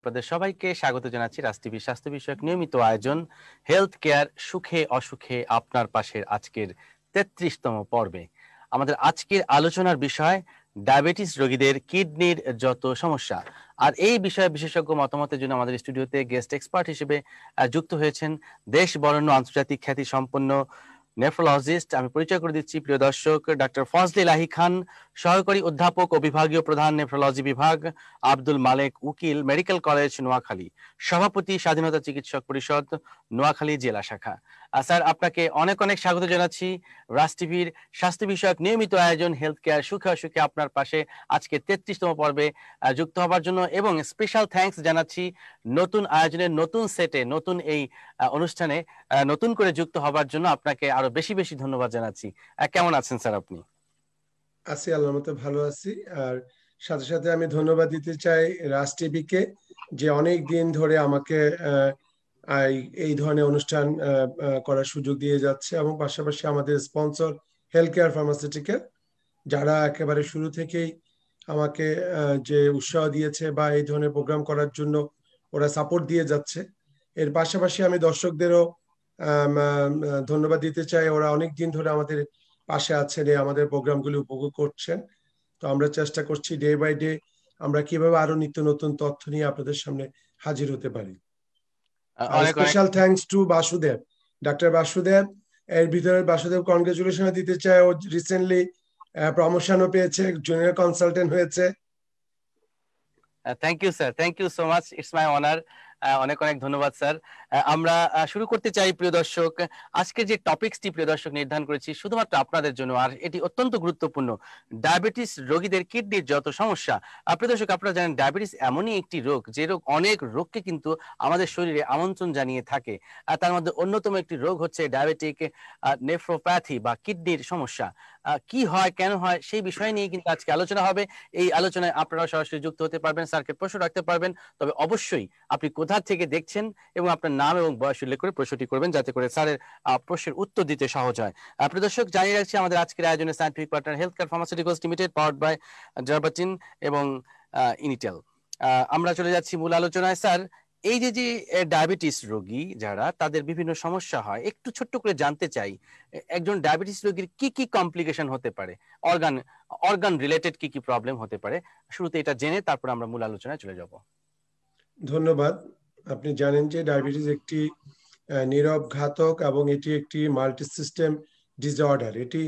আপনাদের সবাইকে স্বাগত জানাচ্ছি রাজ টিভির স্বাস্থ্য বিষয়ক নিয়মিত আয়োজন হেলথ কেয়ার সুখে অসুখে আপনার পাশের আজকের ৩৩তম পর্বে। আমাদের আজকের আলোচনার বিষয় ডায়াবেটিস রোগীদের কিডনির যত সমস্যা। আর এই বিষয়ে বিশেষজ্ঞ মতামতের জন্য আমাদের স্টুডিওতে গেস্ট এক্সপার্ট হিসেবে যুক্ত হয়েছেন দেশ বরেণ্য আন্তর্জাতিক খ্যাতি সম্পন্ন নেফ্রোলজিস্ট। আমি পরিচয় করে দিচ্ছি প্রিয় দর্শক, ডক্টর ফজলে লাহি খান, সহকারী অধ্যাপক ও বিভাগীয় প্রধান নেফ্রোলজি বিভাগ, আব্দুল মালেক উকিল, মেডিকেল কলেজ নোয়াখালী, সভাপতি স্বাধীনতা চিকিৎসক পরিষদ নোয়াখালী জেলা শাখা। স্যার, আপনাকে অনেক অনেক স্বাগত জানাচ্ছি রাজ টিভির স্বাস্থ্য বিষয়ক নিয়মিত আয়োজন হেলথ কেয়ার সুখে অসুখে আপনার পাশে আজকে ৩৩তম পর্বে যুক্ত হবার জন্য, এবং স্পেশাল থ্যাঙ্কস জানাচ্ছি নতুন আয়োজনের নতুন সেটে নতুন এই অনুষ্ঠানে নতুন করে যুক্ত হবার জন্য আপনাকে আরো বেশি বেশি ধন্যবাদ জানাচ্ছি। কেমন আছেন স্যার আপনি? আছি, আল্লাহর মতো ভালো আছি। আর সাথে সাথে আমি ধন্যবাদ দিতে চাই রাজ টিভিকে, যে অনেক দিন ধরে আমাকে এই ধরনের অনুষ্ঠান করার সুযোগ দিয়ে যাচ্ছে, এবং পাশাপাশি আমাদের স্পন্সর হেলথ কেয়ার ফার্মাসিউটিক্যাল, যারা একেবারে শুরু থেকেই আমাকে যে উৎসাহ দিয়েছে বা এই ধরনের প্রোগ্রাম করার জন্য ওরা সাপোর্ট দিয়ে যাচ্ছে। এর পাশাপাশি আমি দর্শকদেরও ধন্যবাদ দিতে চাই, ওরা অনেক দিন ধরে আমাদের পাশে আছেন, আমাদের প্রোগ্রামগুলি উপভোগ করছেন। তো আমরা চেষ্টা করছি ডে বাই ডে আমরা কিভাবে আরো নিত্য নতুন তথ্য নিয়ে আপনাদের সামনে হাজির হতে পারি। Special thanks to Basudev, doctor Basudev. এর ভিতরে বাসুদেব কনগ্রাচুলেশন দিতে চাই, ও রিসেন্টলি প্রমোশনও পেয়েছে, জুনিয়র কনসালটেন্ট হয়েছে। Thank you sir, thank you so much, it's my honour. অনেক অনেক ধন্যবাদ স্যার। আমরা শুরু করতে চাই প্রিয় দর্শক। আজকে যে টপিকসটি প্রিয় দর্শক নির্ধারণ করেছি শুধুমাত্র আপনাদের জন্য, আর এটি অত্যন্ত গুরুত্বপূর্ণ, ডায়াবেটিস রোগীদের কিডনির যত সমস্যা। প্রিয় দর্শক, আপনারা জানেন ডায়াবেটিস এমনই একটি রোগ যে রোগ অনেক রোগকে কিন্তু আমাদের শরীরে আমন্ত্রণ জানিয়ে থাকে। তার মধ্যে অন্যতম একটি রোগ হচ্ছে ডায়াবেটিক নেফ্রোপ্যাথি বা কিডনির সমস্যা। কি হয়, কেন হয়, সেই বিষয় নিয়ে কিন্তু আজকে আলোচনা হবে। এই আলোচনায় আপনারা সরাসরি যুক্ত হতে পারবেন, স্যারকে প্রশ্ন রাখতে পারবেন, তবে অবশ্যই আপনি কোথা থেকে দেখছেন এবং আপনার নাম এবং বয়স উল্লেখ করে প্রশ্নটি করবেন, যাতে করে স্যারের প্রশ্নের উত্তর দিতে সহজ হয়। প্রিয় দর্শক, জানিয়ে রাখছি আমাদের আজকের আয়োজনে scientific partner health care pharmaceuticals limited, powered by জার্বাটিন এবং ইনিটেল। আমরা চলে যাচ্ছি মূল আলোচনায়। স্যার, এই যে যে ডায়াবেটিস রোগী যারা, তাদের বিভিন্ন সমস্যা হয়, একটু ছোট্ট করে জানতে চাই একজন ডায়াবেটিস রোগীর কি কি কমপ্লিকেশন হতে পারে, অর্গান রিলেটেড কি কি প্রবলেম হতে পারে। শুরুতে এটা জেনে তারপর আমরা মূল আলোচনায় চলে যাব। ধন্যবাদ। আপনি জানেন যে ডায়াবেটিস একটি নীরব ঘাতক, এবং এটি একটি মাল্টি সিস্টেম ডিসঅর্ডার। এটি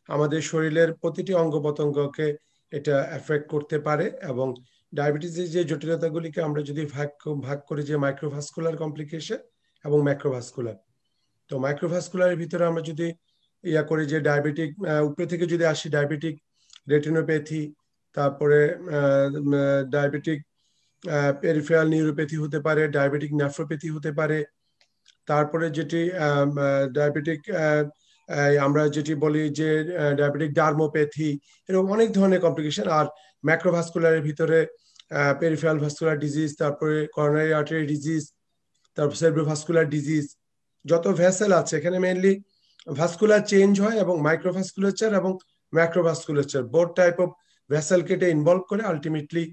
আমাদের শরীরের প্রতিটি অঙ্গ প্রত্যঙ্গকে এটা এফেক্ট করতে পারে, এবং ডায়াবেটিসের যে জটিলতাগুলিকে আমরা যদি ভাগ করি যে মাইক্রোভাস্কুলার কমপ্লিকেশন এবং ম্যাক্রোভাস্কুলার। তো মাইক্রোভাস্কুলারের ভিতরে আমরা যদি করি যে ডায়াবেটিক উপরে থেকে যদি আসি, ডায়াবেটিক রেটিনোপ্যাথি, তারপরে ডায়াবেটিক পেরিফেরাল নিউরোপ্যাথি হতে পারে, ডায়াবেটিক নেফ্রোপ্যাথি হতে পারে, তারপরে যেটি ডায়াবেটিক আমরা যেটি বলি যে ডায়াবেটিক ডার্মোপ্যাথি, এরকম অনেক ধরনের কমপ্লিকেশন। আর ম্যাক্রোভাস্কুলারের ভিতরে পেরিফেরাল ভাস্কুলার ডিজিজ, তারপরে করোনারি আর্টারি ডিজিজ, তারপর সেরিব্রোভাস্কুলার ডিজিজ। যত ভেসেল আছে এখানে মেইনলি ভাস্কুলার চেঞ্জ হয়, এবং মাইক্রোভাস্কুলেচার এবং ম্যাক্রোভাস্কুলেচার বোথ টাইপ অফ ভেসেলকে এটা ইনভলভ করে আলটিমেটলি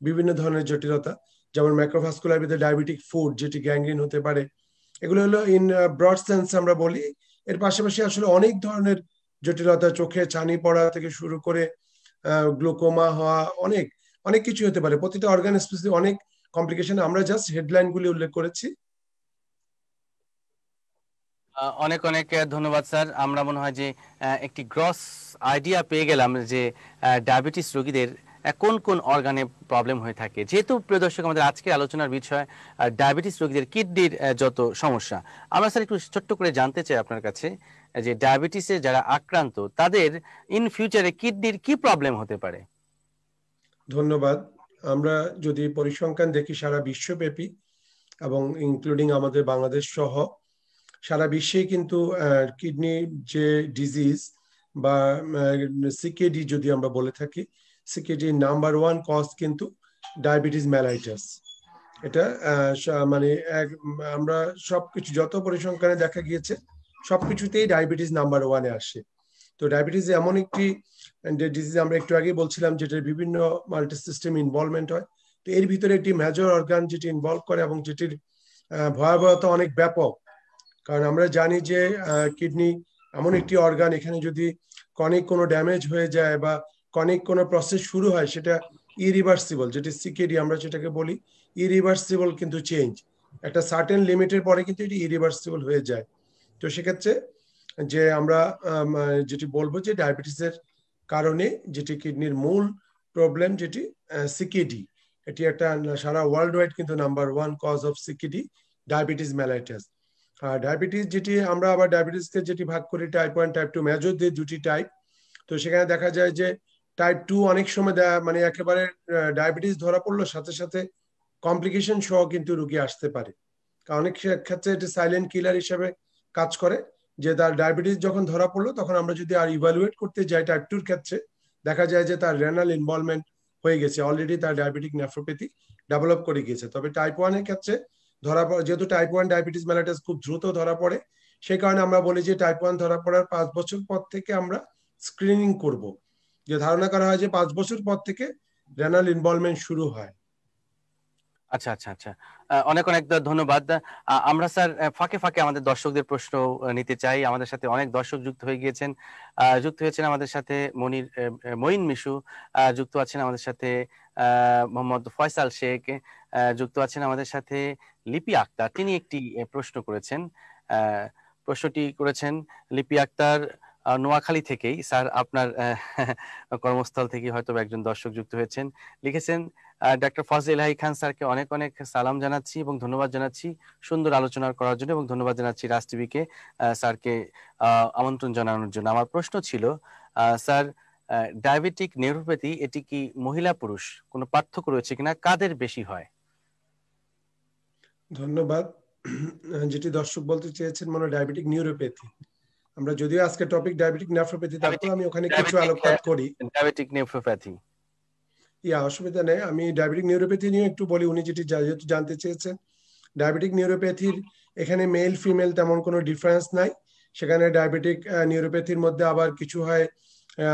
বিভিন্ন ধরনের জটিলতা। যেমন ম্যাক্রোভাস্কুলার ভিতরে ডায়াবেটিক ফুড, যেটি গ্যাংগ্রিন হতে পারে। এগুলো হলো ইন ব্রড সেন্স আমরা বলি। এর পাশাপাশি আসলে অনেক ধরনের জটিলতা, চোখে ছানি পড়া থেকে শুরু করে গ্লুকোমা হওয়া, অনেক অনেক কিছু হতে পারে। প্রতিটা অর্গান স্পেসিফিক অনেক কমপ্লিকেশন, আমরা জাস্ট হেডলাইন গুলি উল্লেখ করেছি। অনেক অনেক ধন্যবাদ স্যার। আমরা মনে হয় যে একটি গ্রস আইডিয়া পেয়ে গেলাম যে ডায়াবেটিস রোগীদের কোন কোন অর্গানে প্রবলেম হয়ে থাকে। যেহেতু প্রিয় দর্শক, আমাদের আজকের আলোচনার বিষয় ডায়াবেটিস রোগীদের কিডনির যত সমস্যা, আমরা স্যার একটু ছোট্ট করে জানতে চাই আপনার কাছে যে ডায়াবেটিসে যারা আক্রান্ত তাদের ইন ফিউচারে কিডনির কি প্রবলেম হতে পারে। ধন্যবাদ। আমরা যদি পরিসংখ্যান দেখি সারা বিশ্বব্যাপী এবং ইনক্লুডিং আমাদের বাংলাদেশ সহ সারা বিশ্বে কিন্তু কিডনি যে ডিজিজ বা সিকেডি যদি আমরা বলে থাকি, সিকেডি নাম্বার 1 কজ কিন্তু ডায়াবেটিস মেলাইটাস। এটা মানে আমরা সবকিছু যত পরিসংখ্যানে দেখা গিয়েছে সবকিছুতেই ডায়াবেটিস নাম্বার 1-এ আসে। তো ডায়াবেটিস এমন একটি ডিজিজ, আমরা একটু আগে বলছিলাম, যেটার বিভিন্ন মাল্টি সিস্টেম ইনভলভমেন্ট হয়, তো এর ভিতরে একটি মেজর অর্গান যেটি ইনভলভ করে এবং যেটির ভয়াবহতা অনেক ব্যাপক। কারণ আমরা জানি যে কিডনি এমন একটি অর্গান, এখানে যদি ক্রনিক কোনো ড্যামেজ হয়ে যায় বা ক্রনিক কোনো প্রসেস শুরু হয়, সেটা ইরিভার্সিবল, যেটি সিকেডি আমরা যেটাকে বলি, ইরিভার্সিবল কিন্তু চেঞ্জ, একটা সার্টেন লিমিটের পরে কিন্তু এটি ইরিভার্সিবল হয়ে যায়। তো সেক্ষেত্রে যে আমরা যেটি বলবো যে ডায়াবেটিসের কারণে যেটি কিডনির মূল প্রবলেম, যেটি সিকেডি, এটি একটা সারা ওয়ার্ল্ড ওয়াইড কিন্তু number 1 cause of CKD, diabetes mellitus. আর ডায়াবেটিস যেটি আমরা আবার ডায়াবেটিসকে যেটি ভাগ করি টাইপ 1 টাইপ 2, মেজর দিয়ে দুটি টাইপ। তো সেখানে দেখা যায় যে টাইপ 2 অনেক সময় মানে একেবারে ডায়াবেটিস ধরা পড়লো সাথে সাথে কমপ্লিকেশন সহ কিন্তু রুগী আসতে পারে। কারণ অনেক ক্ষেত্রে এটি সাইলেন্ট কিলার হিসেবে কাজ করে, যে তার ডায়াবেটিস যখন ধরা পড়লো তখন আমরা যদি আর ইভালুয়েট করতে যাই টাইপ 2 এর ক্ষেত্রে, দেখা যায় যে তার রেনাল ইনভলভমেন্ট হয়ে গেছে, অলরেডি তার ডায়াবেটিক নেফ্রোপ্যাথি ডেভেলপ করে গিয়েছে। তবে টাইপ 1 এর ক্ষেত্রে ধরা পড়ে, যেহেতু টাইপ 1 ডায়াবেটিস মেলাইটাস খুব দ্রুত ধরা পড়ে, সেই কারণে আমরা বলি যে টাইপ 1 ধরা পড়ার 5 বছর পর থেকে আমরা স্ক্রিনিং করব, যে ধারণা করা হয় যে 5 বছর পর থেকে রেনাল ইনভলভমেন্ট শুরু হয়। আচ্ছা আচ্ছা আচ্ছা, অনেক অনেক ধন্যবাদ। আমরা স্যার ফাঁকে ফাঁকে আমাদের দর্শকদের প্রশ্ন নিতে চাই। আমাদের সাথে অনেক দর্শক যুক্ত হয়ে গিয়েছেন, যুক্ত হয়েছেন আমাদের সাথে মঈন মিশু, যুক্ত আছেন আমাদের সাথে মোহাম্মদ ফয়সাল শেখ, যুক্ত আছেন আমাদের সাথে লিপি আক্তার। তিনি একটি প্রশ্ন করেছেন, প্রশ্নটি করেছেন লিপি আক্তার নোয়াখালী থেকেই। স্যার আপনার কর্মস্থল থেকে হয়তো একজন দর্শক যুক্ত হয়েছেন, লিখেছেন ডক্টর ফজল এলাহি খান স্যারকে অনেক অনেক সালাম জানাচ্ছি এবং ধন্যবাদ জানাচ্ছি সুন্দর আলোচনা করার জন্য, এবং ধন্যবাদ জানাচ্ছি রাজ টিভিকে স্যারকে আমন্ত্রণ জানানোর জন্য। আমার প্রশ্ন ছিল স্যার, ডায়াবেটিক নিউরোপ্যাথি এটি কি মহিলা পুরুষ কোনো পার্থক্য রয়েছে কিনা, কাদের বেশি হয়? ধন্যবাদ। যেটি দর্শক বলতে চেয়েছেন মনে ডায়াবেটিক নিউরোপ্যাথি, আমরা যদিও আজকে টপিক ডায়াবেটিক নেফ্রোপ্যাথি, তারপর আমি ওখানে কিছু আলোকপাত করি। ডায়াবেটিক নিউরোপ্যাথি, অসুবিধা নেই, আমি ডায়াবেটিক নিউরোপ্যাথি নিয়ে একটু বলি। উনি যেটি যেহেতু জানতে চেয়েছেন, ডায়াবেটিক নিউরোপ্যাথির এখানে মেল ফিমেল তেমন কোনো ডিফারেন্স নাই। সেখানে ডায়াবেটিক নিউরোপ্যাথির মধ্যে আবার কিছু হয়,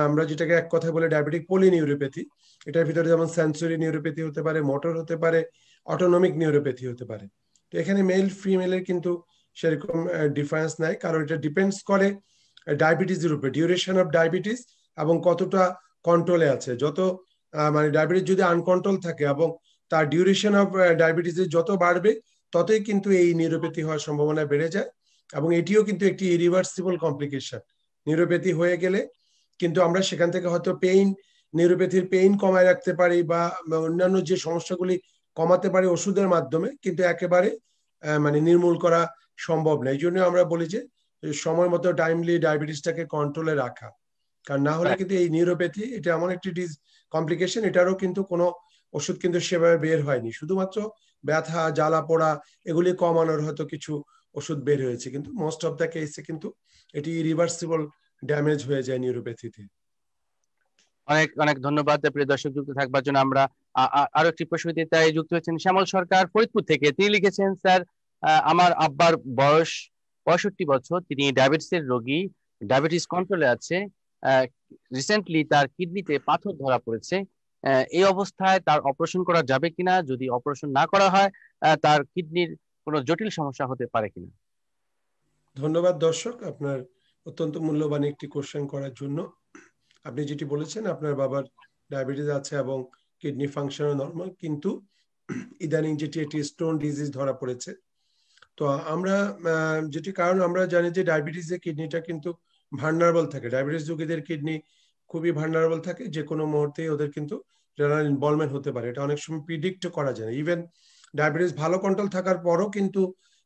আমরা যেটাকে এক কথা বলে ডায়াবেটিক পলিনিউরোপ্যাথি, এটার ভিতরে যেমন সেন্সরি নিউরোপ্যাথি হতে পারে, মোটর হতে পারে, অটোনমিক নিউরোপ্যাথি হতে পারে। তো এখানে মেল ফিমেলের কিন্তু সেরকম ডিফারেন্স নাই, কারণ এটা ডিপেন্ডস করে ডায়াবেটিসের উপরে, ডিউরেশন অফ ডায়াবেটিস এবং কতটা কন্ট্রোলে আছে। যত মানে ডায়াবেটিস যদি আনকন্ট্রোল থাকে এবং তার ডিউরেশন অফ ডায়াবেটিস যত বাড়বে, ততই কিন্তু এই নিউরোপ্যাথি হওয়ার সম্ভাবনা বেড়ে যায়। এবং এটিও কিন্তু একটি ইরিভার্সিবল কমপ্লিকেশন। নিউরোপ্যাথি হয়ে গেলে কিন্তু আমরা সেখান থেকে হয়তো নিউরোপ্যাথির পেইন কমায় রাখতে পারি বা অন্যান্য যে সমস্যাগুলি কমাতে পারি ওষুধের মাধ্যমে, কিন্তু একেবারে মানে নির্মূল করা সম্ভব না। এই জন্য আমরা বলি যে সময় মতো টাইমলি ডায়াবেটিসটাকে কন্ট্রোলে রাখা, কারণ না হলে কিন্তু এই নিউরোপ্যাথি এটা এমন একটি কমপ্লিকেশন, এটারও কিন্তু কোনো ওষুধ কিন্তু সেভাবে বের হয়নি, শুধুমাত্র ব্যথা জ্বালা পোড়া এগুলি কমানোর হয়তো কিছু ওষুধ বের হয়েছে, কিন্তু মোস্ট অফ দ্য কেসে কিন্তু এটি রিভার্সিবল ড্যামেজ হয়ে যায় নিউরোপ্যাথিতে। অনেক অনেক ধন্যবাদ প্রিয় দর্শক যুক্ত থাকবার জন্য। আমরা আরো একটি প্রশ্ন দিতে চাই, যুক্ত হয়েছেন শ্যামল সরকার ফরিদপুর থেকে। তিনি লিখেছেন, স্যার আমার আব্বার বয়স 65 বছর, তিনি ডায়াবেটিসের রোগী, ডায়াবেটিস কন্ট্রোলে আছে, রিসেন্টলি তার কিডনিতে পাথর ধরা পড়েছে, এই অবস্থায় তার অপারেশন করা যাবে কিনা, যদি অপারেশন না করা হয় তার কিডনির কোনো জটিল সমস্যা হতে পারে কিনা? ধন্যবাদ দর্শক আপনার অত্যন্ত মূল্যবান একটি কোশ্চেন করার জন্য। আপনি যেটি বলেছেন আপনার বাবার ডায়াবেটিস আছে এবং কিডনি ফাংশনও নর্মাল, কিন্তু ইদানিং যেটি একটি স্টোন ডিজিজ ধরা পড়েছে। তো আমরা যেটি কারণ আমরা জানি যে ডায়াবেটিসে কিডনিটা কিন্তু ভালনারেবল থাকে, ডায়াবেটিস রোগীদের কিডনি খুবই ভালনারেবল থাকে, যে কোনো মুহূর্তে ওদের কিন্তু রেনাল ইনভলভমেন্ট হতে পারে, এটা অনেক সময় প্রিডিক্ট করা যায় না। ইভেন ডায়াবেটিস ভালো কন্ট্রোল থাকার পরও কিন্তু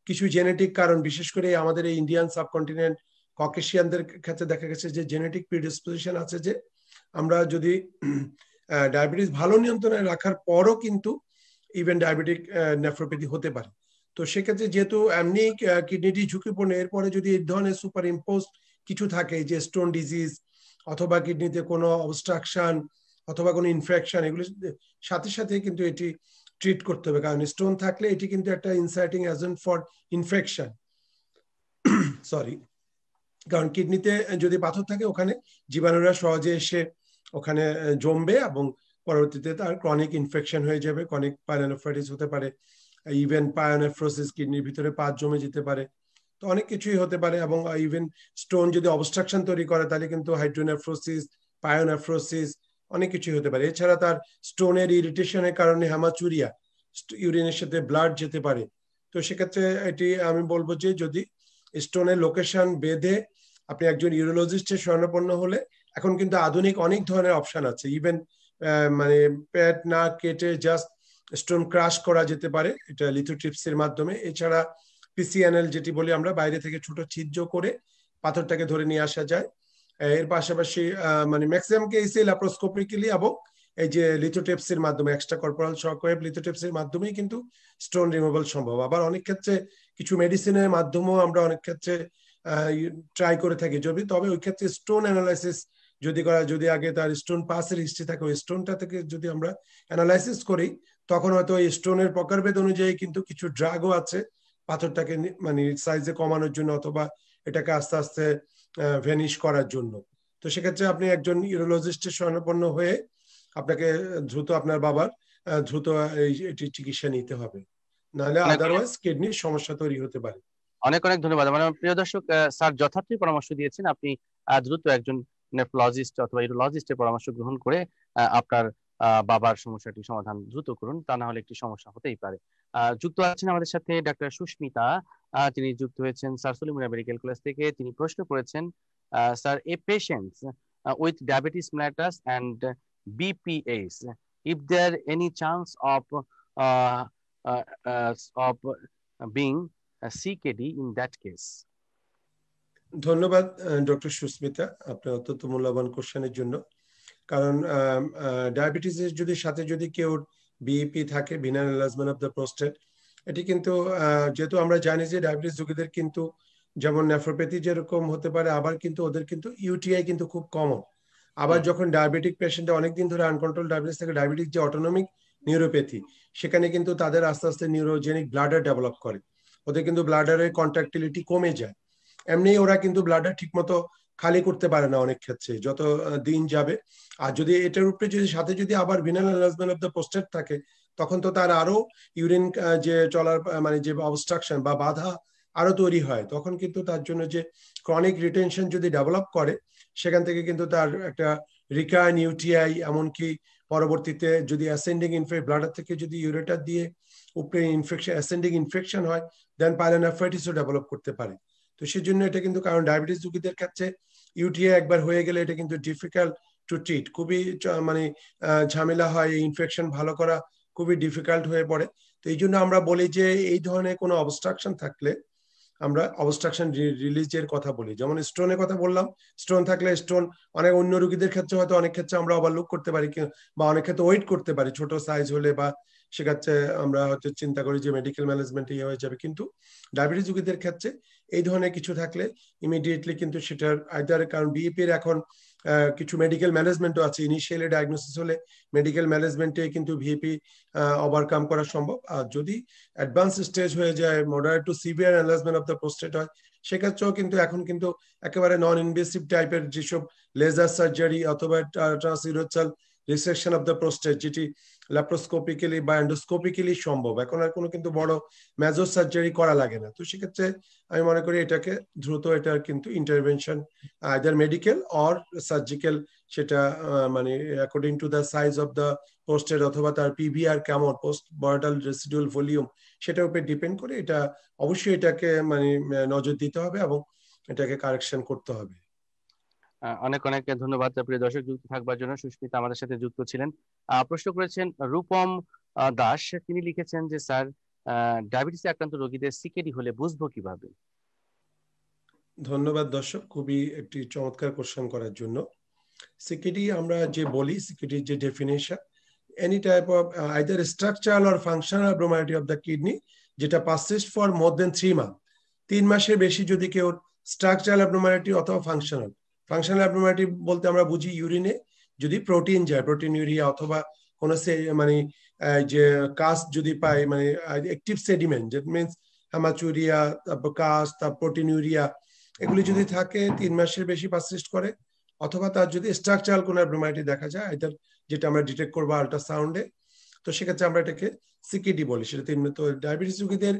কিছু জেনেটিক কারণ, বিশেষ করে আমাদের এই ইন্ডিয়ান সাবকন্টিনেন্ট ককেশিয়ানদের ক্ষেত্রে দেখা গেছে যে জেনেটিক প্রিডিসপোজিশন আছে, যে আমরা যদি ডায়াবেটিস ভালো নিয়ন্ত্রণে রাখার পরও কিন্তু ইভেন ডায়াবেটিক নেফ্রোপ্যাথি হতে পারে। তো সেক্ষেত্রে যেহেতু এমনি কিডনিটি ঝুঁকিপূর্ণ, এরপরে যদি এই ধরনের সুপার ইম্পোজ কিছু থাকে, যে স্টোন ডিজিজ অথবা কিডনিতে কোনো অবস্ট্রাকশন অথবা কোনো ইনফেকশন, এগুলোর সাথে সাথে কিন্তু এটি ট্রিট করতে হবে, কারণ স্টোন থাকলে এটি কিন্তু একটা inciting agent for infection. Sorry, কারণ কিডনিতে যদি পাথর থাকে ওখানে জীবাণুরা সহজে এসে ওখানে জমবে এবং পরবর্তীতে তার ক্রনিক ইনফেকশন হয়ে যাবে, ক্রনিক পাইলোনেফ্রাইটিস হতে পারে, ইভেন পায়োনেফ্রোসিস, কিডনির ভিতরে পাথ জমে যেতে পারে, তো অনেক কিছুই হতে পারে। এবং ইভেন স্টোন যদি অবস্ট্রাকশন তৈরি করে তাহলে কিন্তু হাইড্রোনেফ্রোসিস, পায়োনেফ্রোসিস অনেক কিছুই হতে পারে। এছাড়া তার স্টোনের ইরিটেশনের কারণে হেমাচুরিয়া, ইউরিনের সাথে ব্লাড যেতে পারে। তো সেক্ষেত্রে এটি আমি বলবো যে যদি স্টোনের লোকেশন বেঁধে আপনি একজন ইউরোলজিস্টের শরণাপন্ন হলে এখন কিন্তু আধুনিক অনেক ধরনের অপশন আছে। ইভেন মানে পেট না কেটে জাস্ট স্টোন ক্রাশ করা যেতে পারে, এটা লিথোট্রিপসির মাধ্যমে। এছাড়া পিসিএনএল যেটি বলি আমরা, বাইরে থেকে ছোট ছিদ্র করে পাথরটাকে ধরে নিয়ে আসা যায়। এর পাশাপাশি মানে ম্যাক্সিমাম কেসে ল্যাপ্রোস্কোপিক্যালি এবং এই যে লিথোট্রিপসির মাধ্যমে, এক্সট্রা কর্পোরাল শকওয়েভ লিথোট্রিপসির মাধ্যমেই কিন্তু স্টোন রিমুভাল সম্ভব। আবার অনেক ক্ষেত্রে কিছু মেডিসিনের মাধ্যমেও আমরা অনেক ক্ষেত্রে ট্রাই করে থাকি, যদি তবে ওই ক্ষেত্রে স্টোন অ্যানালাইসিস যদি করা, যদি আগে তার স্টোন পাসের হিস্ট্রি থাকে, ওই স্টোনটা থেকে যদি আমরা অ্যানালাইসিস করি তখন হয়তো ওই স্টোনের প্রকারভেদ অনুযায়ী কিন্তু কিছু ড্রাগও আছে পাথরটাকে মানে সাইজে কমানোর জন্য অথবা এটাকে আস্তে আস্তে ভ্যানিশ করার জন্য। তো সেক্ষেত্রে আপনি একজন ইউরোলজিস্টের শরণাপন্ন হয়ে আপনাকে দ্রুত আপনার বাবার দ্রুত এটি চিকিৎসা নিতে হবে, নাহলে অনেক আদারওয়াইজ কিডনির সমস্যা তৈরি হতে পারে। অনেক অনেক ধন্যবাদ। মানে প্রিয় দর্শক, স্যার যথার্থই পরামর্শ দিয়েছেন। আপনি দ্রুত একজন নেফ্রোলজিস্ট অথবা ইউরোলজিস্টের পরামর্শ গ্রহণ করে আপনার বাবার সমস্যাটি সমাধান দ্রুত করুন, তা না হলে একটি সমস্যা হতেই পারে। যুক্ত আছেন আমাদের সাথে ডাক্তার সুস্মিতা, তিনি যুক্ত হয়েছেন স্যার সলিমুল্লাহ মেডিকেল কলেজ থেকে। তিনি প্রশ্ন করেছেন, sir, a patients with diabetes mellitus and BPH, if there any chance uh, of being CKD in that case? ধন্যবাদ ডক্টর সুস্মিতা আপনার অত্যন্ত মূল্যবান কোশ্চেনের জন্য। কারণ ডায়াবেটিসের যদি সাথে যদি কেউ বিইপি থাকে, বিনাল এনলার্জমেন্ট অফ দ্য প্রোস্টেট, এটি কিন্তু যেহেতু আমরা জানি যে ডায়াবেটিস রোগীদের কিন্তু যেমন নেফ্রোপ্যাথি যেরকম হতে পারে, আবার কিন্তু ওদের কিন্তু ইউটিআই কিন্তু খুব কমন। আবার যখন ডায়াবেটিক পেশেন্ট অনেকদিন ধরে আনকন্ট্রোল ডায়াবেটিস থেকে ডায়াবেটিক যে অটোনমিক নিউরোপ্যাথি, সেখানে কিন্তু তাদের আস্তে আস্তে নিউরোজেনিক ব্লাডার ডেভেলপ করে, ওদের কিন্তু ব্লাডারের কন্ট্রাক্টিলিটি কমে যায়। এমনি ওরা কিন্তু ব্লাডার ঠিক মতো খালি করতে পারে না অনেক ক্ষেত্রে যত দিন যাবে। আর যদি এটার উপরে যদি সাথে যদি আবার vinyl enlargement of the prostate থাকে, তখন তো তার আরো ইউরিন যে চলার মানে যে অবস্ট্রাকশন বা বাধা আরো তৈরি হয়, তখন কিন্তু তার জন্য যে ক্রনিক রিটেনশন যদি ডেভেলপ করে, সেখান থেকে কিন্তু তার একটা রিকার্ন ইউটিআই, এমনকি পরবর্তীতে যদি অ্যাসেন্ডিং ব্লাডার থেকে যদি ইউরেটার দিয়ে উপরে ইনফেকশন, অ্যাসেন্ডিং ইনফেকশন হয়, দেন পাইলোনেফ্রাইটিসও ডেভেলপ করতে পারে। তো সেই জন্য এটা কিন্তু, কারণ ডায়াবেটিস রোগীদের ক্ষেত্রে ইউটিআই একবার হয়ে গেলে এটা কিন্তু ডিফিকাল্ট টু ট্রিট, খুবই মানে ঝামেলা হয়, এই ইনফেকশন ভালো করা খুবই ডিফিকাল্ট হয়ে পড়ে। তো এই জন্য আমরা বলি যে এই ধরনের কোনো অবস্ট্রাকশন থাকলে আমরা অবস্ট্রাকশন রিলিজের কথা বলি। যেমন স্টোনের কথা বললাম, স্টোন থাকলে স্টোন অনেক অন্য রোগীদের ক্ষেত্রে হয়তো অনেক ক্ষেত্রে আমরা ওভারলুক করতে পারি, বা অনেক ক্ষেত্রে ওয়েট করতে পারি ছোট সাইজ হলে, বা সেক্ষেত্রে আমরা হয়তো চিন্তা করি যে মেডিকেল ম্যানেজমেন্ট ইয়ে হয়ে যাবে। কিন্তু ডায়াবেটিস রোগীদের ক্ষেত্রে এই ধরনের কিছু থাকলে ইমিডিয়েটলি কিন্তু সেটার আইদার, কারণ বিএপির এখন কিছু মেডিকেল ম্যানেজমেন্টও আছে, ইনিশিয়ালি ডায়াগনোসিস হলে মেডিকেল ম্যানেজমেন্টে কিন্তু ভিএপি ওভারকাম করা সম্ভব। আর যদি অ্যাডভান্স স্টেজ হয়ে যায়, moderate two severe enlargement of the prostate হয়, সেক্ষেত্রেও কিন্তু এখন কিন্তু একেবারে নন ইনভেসিভ টাইপের যেসব লেজার সার্জারি অথবা transurethral resection of the prostate, যেটি ল্যাপ্রোস্কোপিক্যালি বা এন্ডোস্কোপিক্যালি সম্ভব, এখন আর কোনো কিন্তু বড় মেজর সার্জারি করা লাগে না। তো সেক্ষেত্রে আমি মনে করি এটাকে দ্রুত এটার কিন্তু intervention either medical or surgical, সেটা মানে according to the size of the posted অথবা তার পিভিআর কেমন, পোস্ট বর্ডাল রেসিডুয়াল ভলিউম, সেটার উপর ডিপেন্ড করে এটা অবশ্যই এটাকে মানে নজর দিতে হবে এবং এটাকে কারেকশন করতে হবে। অনেক অনেক ধন্যবাদ প্রিয় দর্শক, যুক্ত থাকবার জন্য। সুস্মিতা আমাদের সাথে যুক্ত ছিলেন। প্রশ্ন করেছেন রূপম দাস, তিনি লিখেছেন যে স্যার, ডায়াবেটিসে আক্রান্ত রোগীদের সিকেডি হলে বুঝবো কিভাবে? ধন্যবাদ দর্শক, খুবই একটি চমৎকার কোশ্চেন করার জন্য। সিকেডি আমরা যে বলি, সিকেডির যে definition, any type of either structural or functional abnormality of the kidney যেটা persist for more than 3 months, 3 মাসের বেশি যদি কেউ স্ট্রাকচারাল অ্যাবনর্মালিটি অথবা ফাংশনাল অ্যাবনর্মালিটি বলতে আমরা বুঝি ইউরিনে যদি প্রোটিন যায়, প্রোটিন ইউরিয়া, অথবা কোনো মানে যে কাস্ট যদি পাই, মানে active sediment, that means haematuria, তারপর কাস্ট, তারপর প্রোটিন ইউরিয়া, এগুলি যদি থাকে 3 মাসের বেশি পারসিস্ট করে, অথবা তার যদি স্ট্রাকচারাল কোনো অ্যাবনর্মালিটি দেখা যায়, এটা যেটা আমরা ডিটেক্ট করবো আল্ট্রাসাউন্ডে, তো সেক্ষেত্রে আমরা এটাকে সিকিডি বলি। সেটা তো ডায়াবেটিস রোগীদের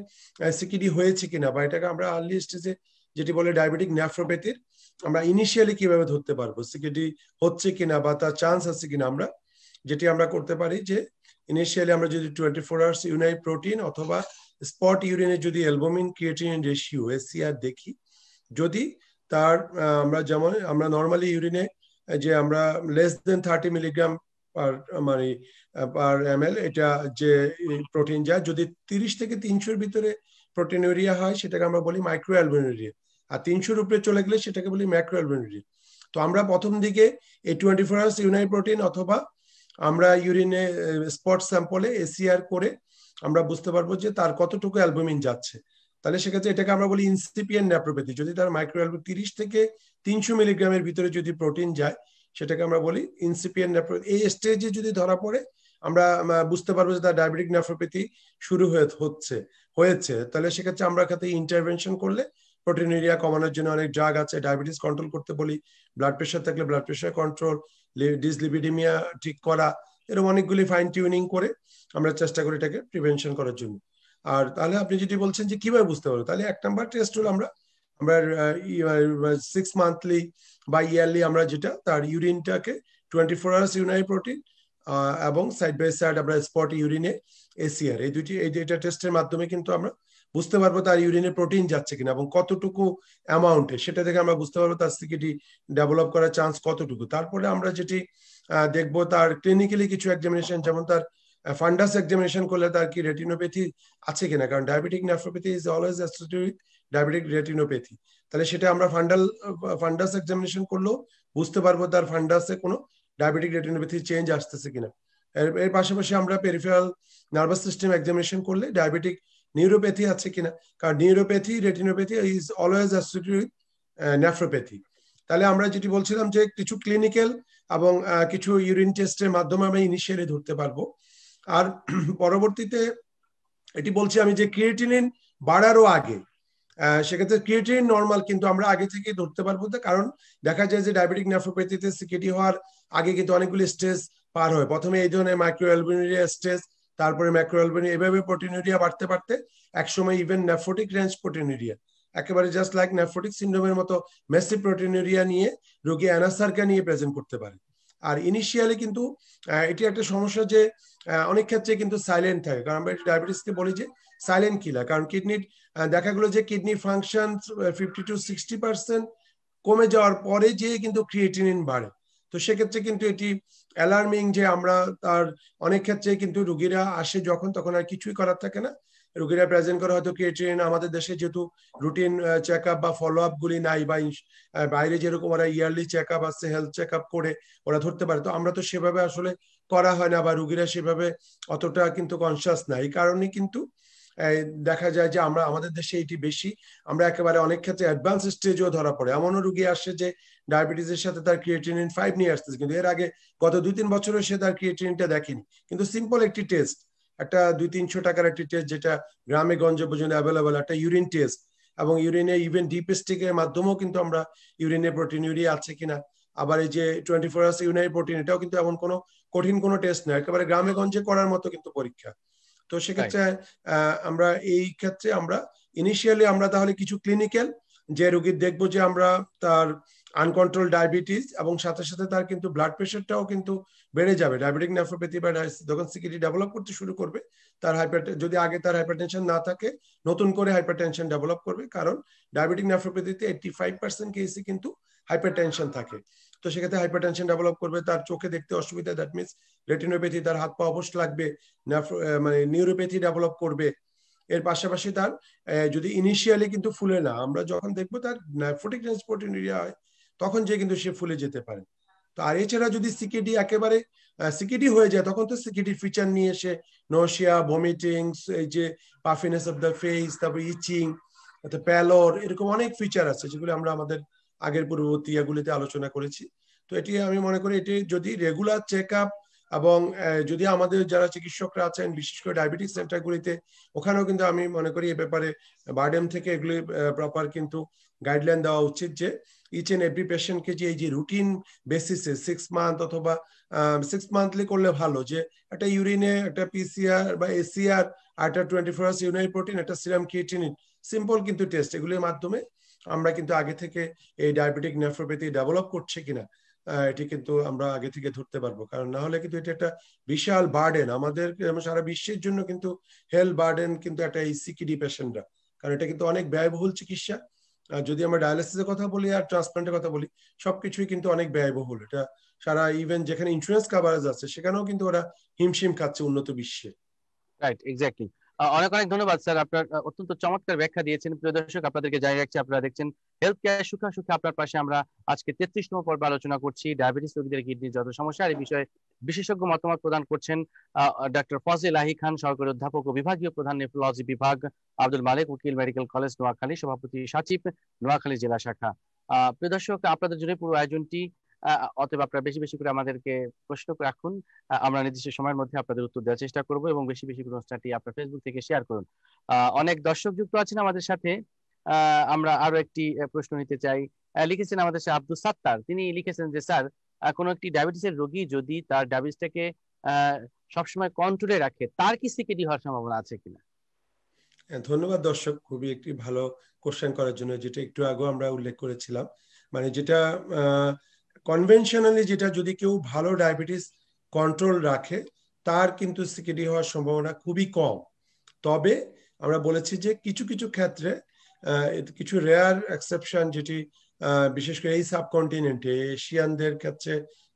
সিকিডি হয়েছে কিনা বা এটাকে আমরা আর্লি স্টেজে যেটি বলে ডায়াবেটিক নেফ্রোপ্যাথির, আমরা ইনিশিয়ালি কিভাবে ধরতে পারবো সিকিডি হচ্ছে কিনা বা তার চান্স আছে কিনা, আমরা যেটি আমরা করতে পারি যে ইনিশিয়ালি আমরা যদি 24 আওয়ার্স ইউনাইট প্রোটিন অথবা স্পট ইউরিনে যদি অ্যালবুমিন ক্রিয়েটিনিন রেশিও এসসিআর দেখি, যদি তার আমরা যেমন আমরা নর্মালি ইউরিনে যে আমরা লেস দেন 30 মিলিগ্রাম পার মানে পার এমএল এটা যে প্রোটিন যায়, যদি 30 থেকে 300-র ভিতরে প্রোটিনুরিয়া হয় সেটাকে আমরা বলি মাইক্রো অ্যালবুমিনুরিয়া, আর 300-র উপরে চলে গেলে সেটাকে বলি ম্যাক্রো অ্যালবুমিনুরিয়া। তো আমরা প্রথম দিকে এই 24 আওয়ার্স ইউনাইট প্রোটিন অথবা আমরা ইউরিনে স্পট স্যাম্পলে এসিআর করে আমরা বুঝতে পারবো যে তার কতটুকু অ্যালবুমিন যাচ্ছে। তাহলে সেক্ষেত্রে এটাকে আমরা বলি ইনসিপিয়েন্ট নেফ্রোপ্যাথি। যদি তার মাইক্রো অ্যালবুমিন 30 থেকে 300 মিলিগ্রামের ভিতরে যদি প্রোটিন যায়, সেটাকে আমরা বলি ইনসিপিয়েন্ট নেফ্রোপ্যাথি। এই স্টেজে যদি ধরা পড়ে আমরা বুঝতে পারবো যে তার ডায়াবেটিক নেফ্রোপ্যাথি শুরু হয়েছে। তাহলে সেক্ষেত্রে আমরা খাতে ইন্টারভেনশন করলে প্রোটিনুরিয়া কমানোর জন্য অনেক ড্রাগ আছে। ডায়াবেটিস কন্ট্রোল করতে বলি, ব্লাড প্রেশার থাকলে ব্লাড প্রেশার কন্ট্রোল, ডিসলিপিডিমিয়া ঠিক করা, এরকম অনেকগুলি ফাইন টিউনিং করে আমরা চেষ্টা করি এটাকে প্রিভেনশন করার জন্য। আর তাহলে আপনি যদি বলছেন যে কিভাবে বুঝতে পারবো, তাহলে 1 নাম্বার টেস্ট হলো আমরা 6 মান্থলি বা ইয়ারলি আমরা যেটা তার ইউরিনটাকে 24 আওয়ার্স ইউনাইট প্রোটিন এবং সাইড বাই সাইড আমরা স্পট ইউরিনে এসিআর, এই দুইটা টেস্টের মাধ্যমে কিন্তু আমরা বুঝতে পারবো তার ইউরিনে প্রোটিন যাচ্ছে কিনা এবং কতটুকু অ্যামাউন্টে, সেটা থেকে আমরা বুঝতে পারবো তার সিকিডি ডেভেলপ করার চান্স কতটুকু। তারপরে আমরা যেটি দেখবো তার ক্লিনিক্যালি কিছু এক্সামিনেশন, যেমন তার ফান্ডাস এক্সামিনেশন করলে তার কি রেটিনোপ্যাথি আছে কিনা, কারণ diabetic nephropathy is always associated with diabetic retinopathy. তাহলে সেটা আমরা ফান্ডাস এক্সামিনেশন করলেও বুঝতে পারবো তার ফান্ডাসে কোনো ডায়াবেটিক রেটিনোপ্যাথি চেঞ্জ আসতেছে কিনা। এর পাশাপাশি আমরা পেরিফেরাল নার্ভাস সিস্টেম এক্সামিনেশন করলে ডায়াবেটিক নিউরোপ্যাথি আছে কিনা, কারণ neuropathy retinopathy is always associated with nephropathy. তাহলে আমরা যেটি বলছিলাম যে কিছু ক্লিনিক্যাল এবং কিছু ইউরিন টেস্টের মাধ্যমে আমরা ইনিশিয়ালি ধরতে পারবো। আর পরবর্তীতে এটি বলছি আমি যে ক্রিয়েটিনিন বাড়ারও আগে, সেক্ষেত্রে ক্রিয়েটিনিন নর্মাল কিন্তু আমরা আগে থেকে ধরতে পারবো, কারণ দেখা যায় যে ডায়াবেটিক নেফ্রোপ্যাথিতে সিকিডি হওয়ার আগে কিন্তু অনেকগুলি স্টেজ পার হয়। প্রথমে এই ধরনের মাইক্রো অ্যালবুমিনুরিয়া স্টেজ, তারপরে ম্যাক্রো অ্যালবুমিনুরিয়া, এভাবে প্রোটিনুরিয়া বাড়তে বাড়তে একসময় ইভেন নেফ্রোটিক রেঞ্জ প্রোটিনুরিয়া, একেবারে জাস্ট লাইক নেফ্রোটিক সিন্ড্রোমের মতো মেসিভ প্রোটিনুরিয়া নিয়ে রোগী অ্যানাসারকা নিয়ে প্রেজেন্ট করতে পারে। আর ইনিশিয়ালি কিন্তু এটি একটা সমস্যা যে অনেক ক্ষেত্রে কিন্তু সাইলেন্ট থাকে, কারণ আমরা ডায়াবেটিসকে বলি যে সাইলেন্ট কিলার, কারণ কিডনির দেখা গেলো যে কিডনি ফাংশন 50-60% কমে যাওয়ার পরে যে কিন্তু ক্রিয়েটিনিন বাড়ে। তো সেক্ষেত্রে কিন্তু এটি অ্যালার্মিং যে আমরা তার অনেক ক্ষেত্রে কিন্তু রোগীরা আসে যখন, তখন আর কিছুই করার থাকে না, রোগীরা প্রেজেন্ট করে হয়তো ক্রিয়েটিনিন। আমাদের দেশে যেহেতু রুটিন চেক আপ বা ফলো আপ গুলি নাই, বা বাইরে যেরকম ওরা ইয়ারলি চেক আপ আছে, হেলথ চেক আপ করে ওরা ধরতে পারে, তো আমরা তো সেভাবে আসলে করা হয় না, বা রোগীরা সেভাবে অতটা কিন্তু কনসিয়াস না। এই কারণে কিন্তু দেখা যায় যে আমরা আমাদের দেশে এটি বেশি, আমরা একেবারে অনেক ক্ষেত্রে অ্যাডভান্স স্টেজেও ধরা পড়ে। এমনও রোগী আসে যে ডায়াবেটিসের সাথে তার ক্রিয়েটিনিন 5 নিয়ে আসতেছে, কিন্তু এর আগে গত 2-3 বছরে সে তার ক্রিয়েটিনিনটা দেখেনি, কিন্তু সিম্পল একটি টেস্ট, একটা 200-300 টাকার একটি টেস্ট যেটা গ্রামে গঞ্জে পর্যন্ত অ্যাভেলেবল, একটা ইউরিন টেস্ট, এবং ইউরিনে ইভেন ডিপ স্টিকের মাধ্যমেও কিন্তু আমরা ইউরিনে প্রোটিনুরিয়া আছে কিনা, আবার এই যে 24 আওয়ার্স ইউনাইট প্রোটিন, এটাও কিন্তু এমন কোনো কঠিন কোনো টেস্ট নয়, একেবারে গ্রামে গঞ্জে করার মতো কিন্তু পরীক্ষা। তো সেক্ষেত্রে আমরা এই ক্ষেত্রে আমরা ইনিশিয়ালি আমরা তাহলে কিছু ক্লিনিক্যাল যে রোগীর দেখবো যে আমরা তার আনকন্ট্রোল ডায়াবেটিস, এবং সাথে সাথে তার কিন্তু ব্লাড প্রেশারটাও কিন্তু বেড়ে যাবে। ডায়াবেটিক নেফ্রোপ্যাথি বা যখন সিকিডি ডেভেলপ করতে শুরু করবে, তার যদি আগে তার হাইপারটেনশন না থাকে, নতুন করে হাইপারটেনশন ডেভেলপ করবে, কারণ ডায়াবেটিক নেফ্রোপ্যাথিতে 85% কেসে কিন্তু হাইপারটেনশন থাকে। তো সেক্ষেত্রে হাইপারটেনশন ডেভেলপ করবে, তার চোখে দেখতে অসুবিধা, দ্যাট মিনস রেটিনোপ্যাথি, তার হাত পা অবশ লাগবে, মানে নিউরোপ্যাথি ডেভেলপ করবে। এর পাশাপাশি তার যদি ইনিশিয়ালি কিন্তু ফুলে না, আমরা যখন দেখবো তার নেফ্রোটিক রেঞ্জ প্রোটিনুরিয়া হয়, তখন যে কিন্তু সে ফুলে যেতে পারে। তো আর এছাড়া যদি সিকিডি একেবারে সিকিডি হয়ে যায়, তখন তো সিকিডি ফিচার নিয়ে এসে নশিয়া, ভমিটিং, এই যে পাফিনেস অফ দ্য ফেস, তারপর ইচিং, প্যালোর, এরকম অনেক ফিচার আছে যেগুলো আমরা আমাদের আগের পূর্ববর্তী এগুলিতে আলোচনা করেছি। তো এটি আমি মনে করি এটি যদি রেগুলার চেক আপ, এবং যদি আমাদের যারা চিকিৎসকরা আছেন বিশেষ করে ডায়াবেটিস সেন্টারগুলিতে, ওখানেও কিন্তু আমি মনে করি এ ব্যাপারে বারডেম থেকে এগুলি প্রপার কিন্তু গাইডলাইন দেওয়া উচিত, যে ইচ এন্ড এভরি পেশেন্টকে যে এই যে রুটিন বেসিসে 6 মান্থ অথবা 6 মান্থলি করলে ভালো, যে একটা ইউরিনে একটা পিসিআর বা এসিআর আর একটা 24 আওয়ার্স ইউরিনারি প্রোটিন, একটা সিরাম ক্রিয়েটিনিন, সিম্পল কিন্তু টেস্ট, এগুলির মাধ্যমে আমরা কিন্তু আগে থেকে এই ডায়াবেটিক নেফ্রোপ্যাথি ডেভেলপ করছে কিনা এটি কিন্তু আমরা আগে থেকে ধরতে পারবো। কারণ না হলে কিন্তু এটা একটা বিশাল বার্ডেন আমাদের সারা বিশ্বের জন্য, কিন্তু হেলথ বার্ডেন কিন্তু একটা এই সিকিডি পেশেন্টরা, কারণ এটা কিন্তু অনেক ব্যয়বহুল চিকিৎসা। যদি আমরা ডায়ালিসিসের কথা বলি আর ট্রান্সপ্লান্টের কথা বলি, সবকিছুই কিন্তু অনেক ব্যয়বহুল। এটা সারা ইভেন যেখানে ইন্স্যুরেন্স কাভারেজ আছে সেখানেও কিন্তু ওরা হিমশিম খাচ্ছে উন্নত বিশ্বে। Right, exactly. অনেক অনেক ধন্যবাদ স্যার, আপনার অত্যন্ত চমৎকার ব্যাখ্যা দিয়েছেন। প্রিয় দর্শক, আপনাদেরকে জানিয়ে রাখছি, আপনারা দেখছেন হেলথ কেয়ার সুখা সুখে আপনার পাশে। আমরা আজকে 33তম পর্বে আলোচনা করছি ডায়াবেটিস রোগীদের কিডনির যত সমস্যা, আর এই বিষয়ে বিশেষজ্ঞ মতামত প্রদান করছেন ডক্টর ফজল আহি খান, সহকারী অধ্যাপক ও বিভাগীয় প্রধান নেফ্রোলজি বিভাগ, আব্দুল মালিক, উকিল, মেডিকেল কলেজ নোয়াখালী, সভাপতি সচিব নোয়াখালী জেলা শাখা। প্রিয় দর্শক, আপনাদের জন্য পুরো আয়োজনটি, অতএব আপনারা বেশি বেশি করে আমাদেরকে প্রশ্ন রাখুন। আমরা নির্দিষ্ট সময়ের মধ্যে আপনাদের উত্তর দেওয়ার চেষ্টা করব, এবং বেশি বেশি করে অনুষ্ঠানটি আপনার ফেসবুক থেকে শেয়ার করুন। অনেক দর্শক যুক্ত আছেন আমাদের সাথে। আমরা আরো একটি প্রশ্ন নিতে চাই। লিখেছেন আমাদের সাথে আব্দুল সাত্তার, তিনি লিখেছেন যে স্যার, কোন একটি ডায়াবেটিসের রোগী যদি তার ডায়াবেটিসটাকে সবসময় কন্ট্রোলে রাখে, তার কি সিকিডি হওয়ার সম্ভাবনা আছে কিনা? ধন্যবাদ দর্শক, খুবই একটি ভালো কোশ্চেন করার জন্য। যেটা একটু আগে আমরা উল্লেখ করেছিলাম, মানে যেটা কনভেনশনালি, যেটা যদি কেউ ভালো ডায়াবেটিস কন্ট্রোল রাখে তার কিন্তু সিকিডি হওয়ার সম্ভাবনা খুবই কম। তবে আমরা বলেছি যে কিছু কিছু ক্ষেত্রে কিছু রেয়ার এক্সেপশন, যেটি বিশেষ করে এই সাবকন্টিনেন্টে এশিয়ানদের ক্ষেত্রে,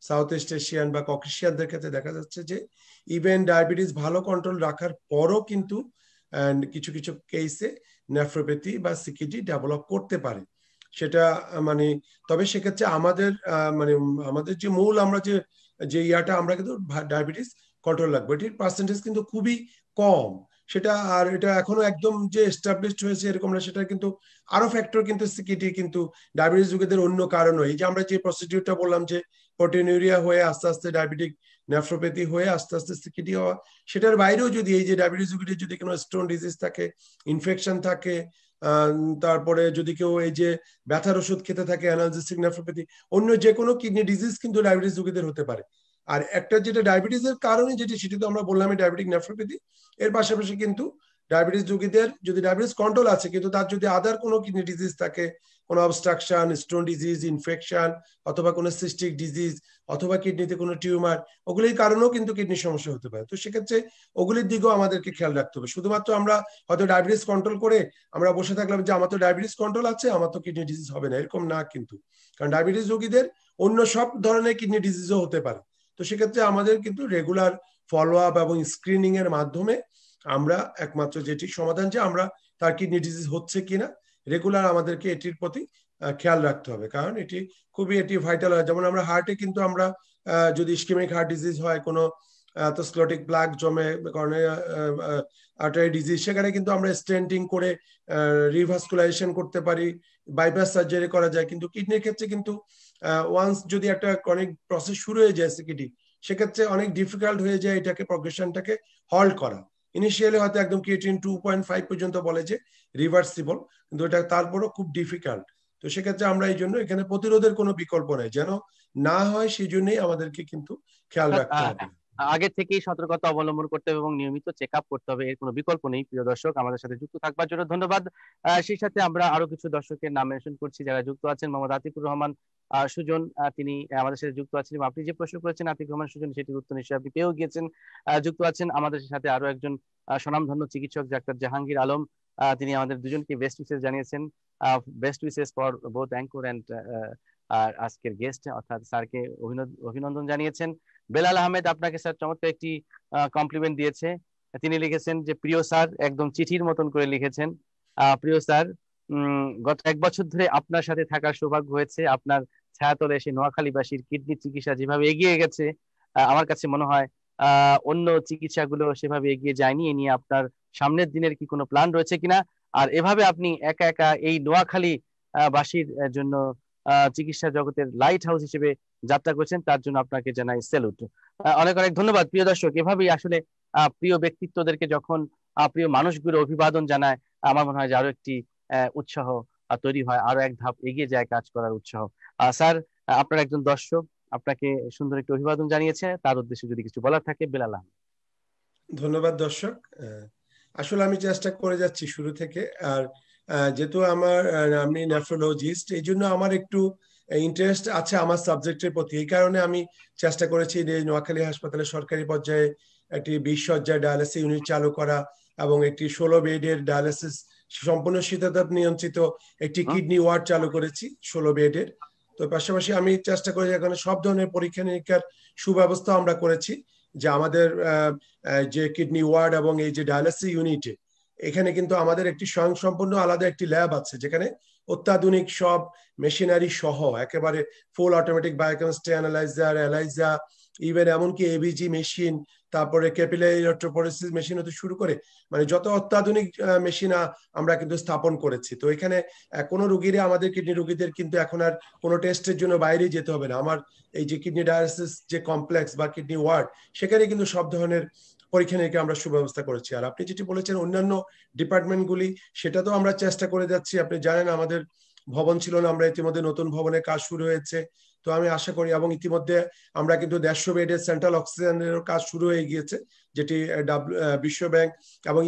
সাউথ ইস্ট এশিয়ান বা ককেশিয়ানদের ক্ষেত্রে দেখা যাচ্ছে যে ইভেন ডায়াবেটিস ভালো কন্ট্রোল রাখার পরও কিন্তু কিছু কিছু কেসে নেফ্রোপ্যাথি বা সিকিডি ডেভেলপ করতে পারে। সেটা মানে, তবে সেক্ষেত্রে আমাদের মানে আমাদের যে মূল আমরা যে ইয়াটা আমরা কিন্তু ডায়াবেটিস কন্ট্রোল রাখবো, এটির পার্সেন্টেজ কিন্তু খুবই কম সেটা। আর এটা এখনো একদম যে এস্টাবলিশড হয়েছে এরকম না, সেটা কিন্তু আরো ফ্যাক্টর কিন্তু সিকিডি কিন্তু ডায়াবেটিস রোগীদের অন্য কারণও, এই যে আমরা যে প্রসিডিউরটা বললাম যে প্রোটিনুরিয়া হয়ে আস্তে আস্তে ডায়াবেটিক নেফ্রোপ্যাথি হয়ে আস্তে আস্তে সিকিডি হওয়া, সেটার বাইরেও যদি এই যে ডায়াবেটিস রোগীদের যদি কোনো স্টোন ডিজিজ থাকে, ইনফেকশন থাকে, তারপরে যদি কেউ এই যে ব্যথার ওষুধ খেতে থাকে, অ্যানালজেসিক নেফ্রোপ্যাথি, অন্য যে কোনো কিডনি ডিজিজ কিন্তু ডায়াবেটিস রোগীদের হতে পারে। আর একটা যেটা ডায়াবেটিসের কারণে যেটি, সেটি তো আমরা বললাম ডায়াবেটিক নেফ্রোপ্যাথি, এর পাশাপাশি কিন্তু ডায়াবেটিস রোগীদের যদি ডায়াবেটিস কন্ট্রোল আছে কিন্তু তার যদি আদার কোনো কিডনি ডিজিজ থাকে, কোনো অবস্ট্রাকশন, স্টোন ডিজিজ, ইনফেকশন, অথবা কোনো সিস্টিক ডিজিজ, অথবা কিডনিতে কোনো টিউমার, ওগুলির কারণেও কিন্তু কিডনির সমস্যা হতে পারে। তো সেক্ষেত্রে ওগুলির দিকেও আমাদেরকে খেয়াল রাখতে হবে। শুধুমাত্র আমরা হয়তো ডায়াবেটিস কন্ট্রোল করে আমরা বসে থাকলাম যে আমার তো ডায়াবেটিস কন্ট্রোল আছে, আমার তো কিডনি ডিজিজ হবে না, এরকম না কিন্তু। কারণ ডায়াবেটিস রোগীদের অন্য সব ধরনের কিডনি ডিজিজও হতে পারে। তো সেক্ষেত্রে আমাদের কিন্তু রেগুলার ফলো আপ এবং স্ক্রিনিং এর মাধ্যমে আমরা একমাত্র যেটি সমাধান, যে আমরা তার কিডনি ডিজিজ হচ্ছে কিনা রেগুলার আমাদেরকে এটির প্রতি খেয়াল রাখতে হবে। কারণ এটি খুবই ভাইটাল হয়। যেমন আমরা হার্টে কিন্তু আমরা যদি ইসকেমিক হার্ট ডিজিজ হয়, কোনো অ্যাথেরোস্ক্লেরোটিক প্লাক জমে, করোনারি আর্টারি ডিজিজ, সেখানে কিন্তু আমরা স্টেন্টিং করে রিভাস্কুলাইজেশন করতে পারি, বাইপাস সার্জারি করা যায়। কিন্তু কিডনির ক্ষেত্রে কিন্তু ওয়ান্স যদি একটা ক্রনিক প্রসেস শুরু হয়ে যায় সিকিডি, সেক্ষেত্রে অনেক ডিফিকাল্ট হয়ে যায় এটাকে প্রগ্রেশনটাকে হল্ট করা। ইনিশিয়ালি হয়তো একদম ক্রিয়েটিন 2.5 পর্যন্ত বলে যে রিভার্সিবল, কিন্তু এটা তারপরও খুব ডিফিকাল্ট। তো সেক্ষেত্রে আমরা এই জন্য এখানে প্রতিরোধের কোনো বিকল্প নাই, যেন না হয় সেই জন্যই আমাদেরকে কিন্তু খেয়াল রাখতে হবে। আগে থেকেই সতর্কতা অবলম্বন করতে হবে এবং নিয়মিত চেক আপ করতে হবে, এর কোনো বিকল্প নেই। প্রিয় দর্শক, আমাদের সাথে যুক্ত থাকবার জন্য ধন্যবাদ। সেই সাথে আমরা আরো কিছু দর্শকের নাম মেনশন করছি যারা যুক্ত আছেন। মোহাম্মদ আতিকুর রহমান সুজন, তিনি আমাদের সাথে যুক্ত আছেন, এবং আপনি যে প্রশ্ন করেছেন আতিকুর রহমান সুজন, সেটির উত্তর নিশ্চয়ই আপনি পেয়েও গিয়েছেন। যুক্ত আছেন আমাদের সাথে আরো একজন স্বনামধন্য চিকিৎসক, ডাক্তার জাহাঙ্গীর আলম। তিনি আমাদের দুজনকে বেস্ট উইসেস জানিয়েছেন। Best wishes for both anchor and আর আজকের গেস্ট, অর্থাৎ স্যারকে অভিনন্দন জানিয়েছেন। বেলাল আহমেদ আপনাকে স্যার চমৎকার একটি কমপ্লিমেন্ট দিয়েছে। তিনি লিখেছেন যে প্রিয় স্যার, একদম চিঠির মতন করে লিখেছেন, প্রিয় স্যার, গত 1 বছর ধরে আপনার সাথে থাকার সৌভাগ্য হয়েছে। আপনার ছায়াতলে এসে নোয়াখালীবাসীর কিডনি চিকিৎসা যেভাবে এগিয়ে গেছে, আমার কাছে মনে হয় অন্য চিকিৎসাগুলো সেভাবে এগিয়ে যায়নি। এ নিয়ে আপনার সামনের দিনের কি কোনো প্ল্যান রয়েছে কিনা? আর এভাবে আপনি একা একা এই নোয়াখালী বাসীর জন্য চিকিৎসা জগতের লাইট হাউস হিসেবে যাত্রা করেছেন, তার জন্য আপনাকে জানাই স্যালুট। অনেক অনেক ধন্যবাদ। প্রিয় দর্শক, এভাবেই আসলে প্রিয় ব্যক্তিত্বদেরকে যখন প্রিয় মানুষগুলো অভিবাদন জানায়, আমার মনে হয় যে আরো একটি উৎসাহ তৈরি হয়, আরো এক ধাপ এগিয়ে যায় কাজ করার উৎসাহ। স্যার, আপনার একজন দর্শক আপনাকে সুন্দর একটি অভিবাদন জানিয়েছে, তার উদ্দেশ্যে যদি কিছু বলার থাকে বেলাল আহমেদ। ধন্যবাদ দর্শক। আসলে আমি চেষ্টা করে যাচ্ছি শুরু থেকে। আর যেহেতু আমি নেফ্রোলজিস্ট, এই জন্য আমার একটু ইন্টারেস্ট আছে আমার সাবজেক্টের প্রতি। এই কারণে আমি চেষ্টা করেছি যে নোয়াখালী হাসপাতালে সরকারি পর্যায়ে একটি 20 শয্যার ডায়ালিসিস ইউনিট চালু করা এবং একটি 16 বেডের ডায়ালিসিস সম্পূর্ণ শীতাতপ নিয়ন্ত্রিত একটি হুম, কিডনি ওয়ার্ড চালু করেছি 16 বেডের। তো পাশাপাশি আমি চেষ্টা করি এখানে সব ধরনের পরীক্ষা নিরীক্ষার সুব্যবস্থা আমরা করেছি, যে আমাদের যে কিডনি ওয়ার্ড এবং এই যে ডায়ালিসিস ইউনিটে এখানে কিন্তু আমাদের একটি স্বয়ংসম্পূর্ণ আলাদা একটি ল্যাব আছে, যেখানে অত্যাধুনিক সব মেশিনারি সহ একেবারে full automatic biochemistry analyser, ELISA, even এমনকি এবিজি মেশিন, তারপরে ক্যাপিলারি ইলেকট্রোফোরেসিস মেশিন হতে শুরু করে মানে যত অত্যাধুনিক মেশিন আমরা কিন্তু স্থাপন করেছি। তো এখানে কোনো রুগীরা, আমাদের কিডনি রুগীদের কিন্তু এখন আর কোনো টেস্টের জন্য বাইরে যেতে হবে না। আমার এই যে কিডনি ডায়ালিসিস যে কমপ্লেক্স বা কিডনি ওয়ার্ড, সেখানে কিন্তু সব ধরনের পরীক্ষা নিরীক্ষা আমরা সুব্যবস্থা করেছি। আর আপনি যেটি বলেছেন অন্যান্য ডিপার্টমেন্টগুলি, সেটা তো আমরা চেষ্টা করে যাচ্ছি। আপনি জানেন আমাদের ভবন ছিল না, আমরা ইতিমধ্যে নতুন ভবনের কাজ শুরু হয়েছে। তো আমি আশা করি, এবং ইতিমধ্যে আমরা কিন্তু 150 বেডের সেন্ট্রাল অক্সিজেনের কাজ শুরু হয়ে গিয়েছে, যেটি বিশ্ব ব্যাংক এবং